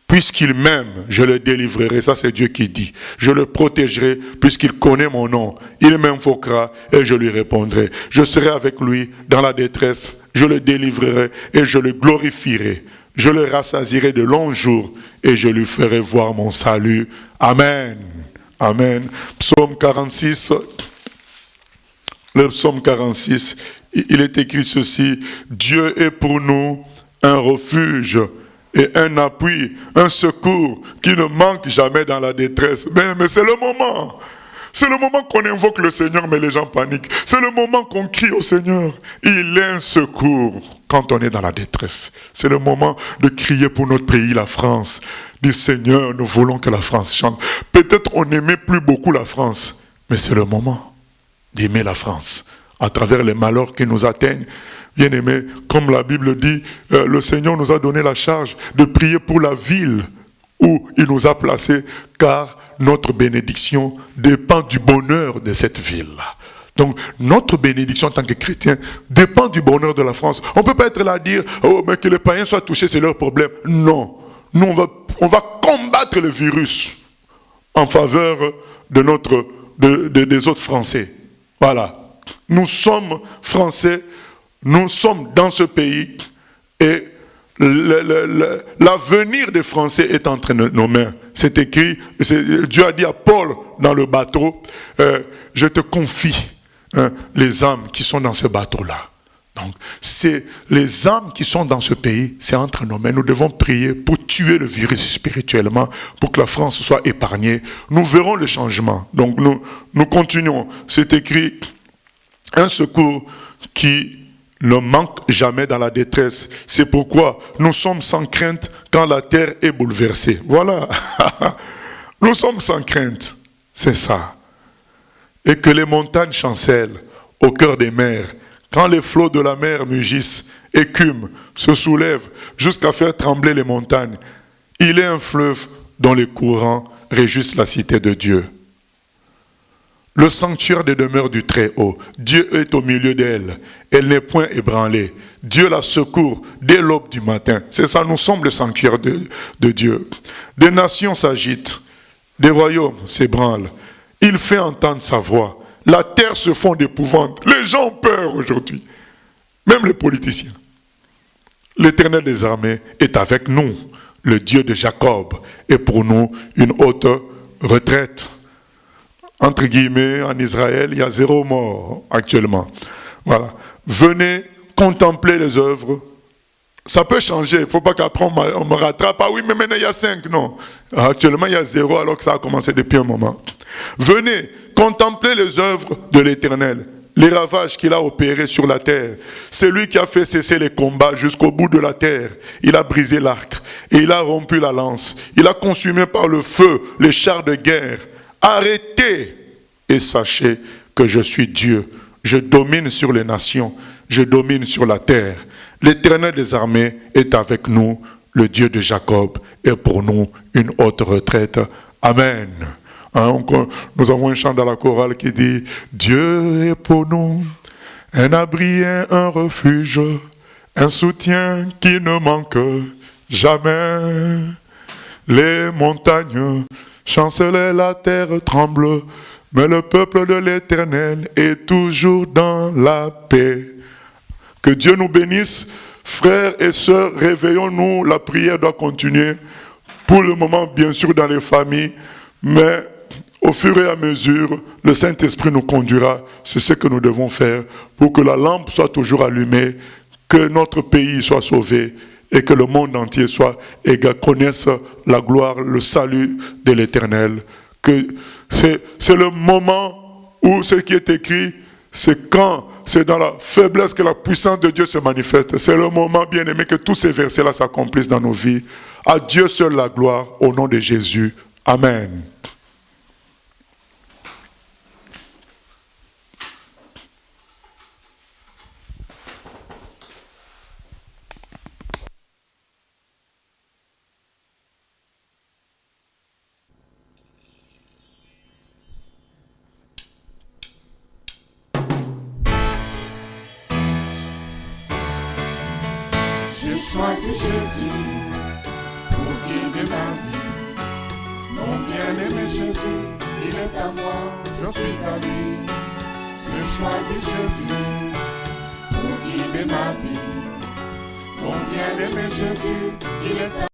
Puisqu'il m'aime, je le délivrerai. Ça, c'est Dieu qui dit. Je le protégerai puisqu'il connaît mon nom. Il m'invoquera et je lui répondrai. Je serai avec lui dans la détresse. Je le délivrerai et je le glorifierai. Je le rassasierai de longs jours et je lui ferai voir mon salut. Amen. Amen. Psaume 46. Le psaume 46, il est écrit ceci. Dieu est pour nous un refuge et un appui, un secours qui ne manque jamais dans la détresse. Mais c'est le moment. C'est le moment qu'on invoque le Seigneur, mais les gens paniquent. C'est le moment qu'on crie au Seigneur. Il est un secours quand on est dans la détresse. C'est le moment de crier pour notre pays, la France. Dire Seigneur, nous voulons que la France chante. Peut-être on n'aimait plus beaucoup la France, mais c'est le moment d'aimer la France à travers les malheurs qui nous atteignent. Bien-aimés, comme la Bible dit, le Seigneur nous a donné la charge de prier pour la ville où il nous a placés, car notre bénédiction dépend du bonheur de cette ville-là. Donc, notre bénédiction en tant que chrétien dépend du bonheur de la France. On ne peut pas être là à dire, oh, mais que les païens soient touchés, c'est leur problème. Non. Nous, on va combattre le virus en faveur de des autres Français. Voilà. Nous sommes Français. Nous sommes dans ce pays et l'avenir des Français est entre nos mains. C'est écrit, Dieu a dit à Paul dans le bateau, je te confie les âmes qui sont dans ce bateau-là. Donc, c'est les âmes qui sont dans ce pays, c'est entre nos mains. Nous devons prier pour tuer le virus spirituellement, pour que la France soit épargnée. Nous verrons le changement. Donc, nous continuons. C'est écrit, un secours qui ne manque jamais dans la détresse. C'est pourquoi nous sommes sans crainte quand la terre est bouleversée. Voilà. Nous sommes sans crainte. C'est ça. Et que les montagnes chancellent au cœur des mers, quand les flots de la mer mugissent, écument, se soulèvent jusqu'à faire trembler les montagnes. Il est un fleuve dont les courants réjouissent la cité de Dieu. Le sanctuaire des demeures du Très-Haut. Dieu est au milieu d'elle. Elle n'est point ébranlée. Dieu la secourt dès l'aube du matin. C'est ça, nous sommes le sanctuaire de Dieu. Des nations s'agitent. Des royaumes s'ébranlent. Il fait entendre sa voix. La terre se fond d'épouvante. Les gens ont peur aujourd'hui. Même les politiciens. L'Éternel des armées est avec nous. Le Dieu de Jacob est pour nous une haute retraite. Entre guillemets, en Israël, il y a 0 mort actuellement. Voilà. Venez contempler les œuvres. Ça peut changer. Il ne faut pas qu'après on me rattrape. Ah oui, mais maintenant il y a 5. Non. Actuellement, il y a 0 alors que ça a commencé depuis un moment. Venez contempler les œuvres de l'Éternel. Les ravages qu'il a opérés sur la terre. C'est lui qui a fait cesser les combats jusqu'au bout de la terre. Il a brisé l'arc et il a rompu la lance. Il a consumé par le feu les chars de guerre. Arrêtez et sachez que je suis Dieu. Je domine sur les nations. Je domine sur la terre. L'Éternel des armées est avec nous. Le Dieu de Jacob est pour nous une haute retraite. Amen. Nous avons un chant dans la chorale qui dit « Dieu est pour nous un abri et un refuge, un soutien qui ne manque jamais. Les montagnes chancellent et la terre tremble, mais le peuple de l'Éternel est toujours dans la paix. » Que Dieu nous bénisse. Frères et sœurs, réveillons-nous. La prière doit continuer. Pour le moment, bien sûr, dans les familles, mais au fur et à mesure, le Saint-Esprit nous conduira. C'est ce que nous devons faire pour que la lampe soit toujours allumée, que notre pays soit sauvé et que le monde entier connaisse la gloire, le salut de l'Éternel. Que c'est le moment où ce qui est écrit, c'est quand, c'est dans la faiblesse que la puissance de Dieu se manifeste. C'est le moment, bien aimé, que tous ces versets-là s'accomplissent dans nos vies. À Dieu seul la gloire, au nom de Jésus. Amen. J'ai choisi Jésus pour guider ma vie. Mon bien-aimé Jésus, il est à moi, je suis à lui. J'ai choisi Jésus pour guider ma vie. Mon bien-aimé Jésus, il est à moi.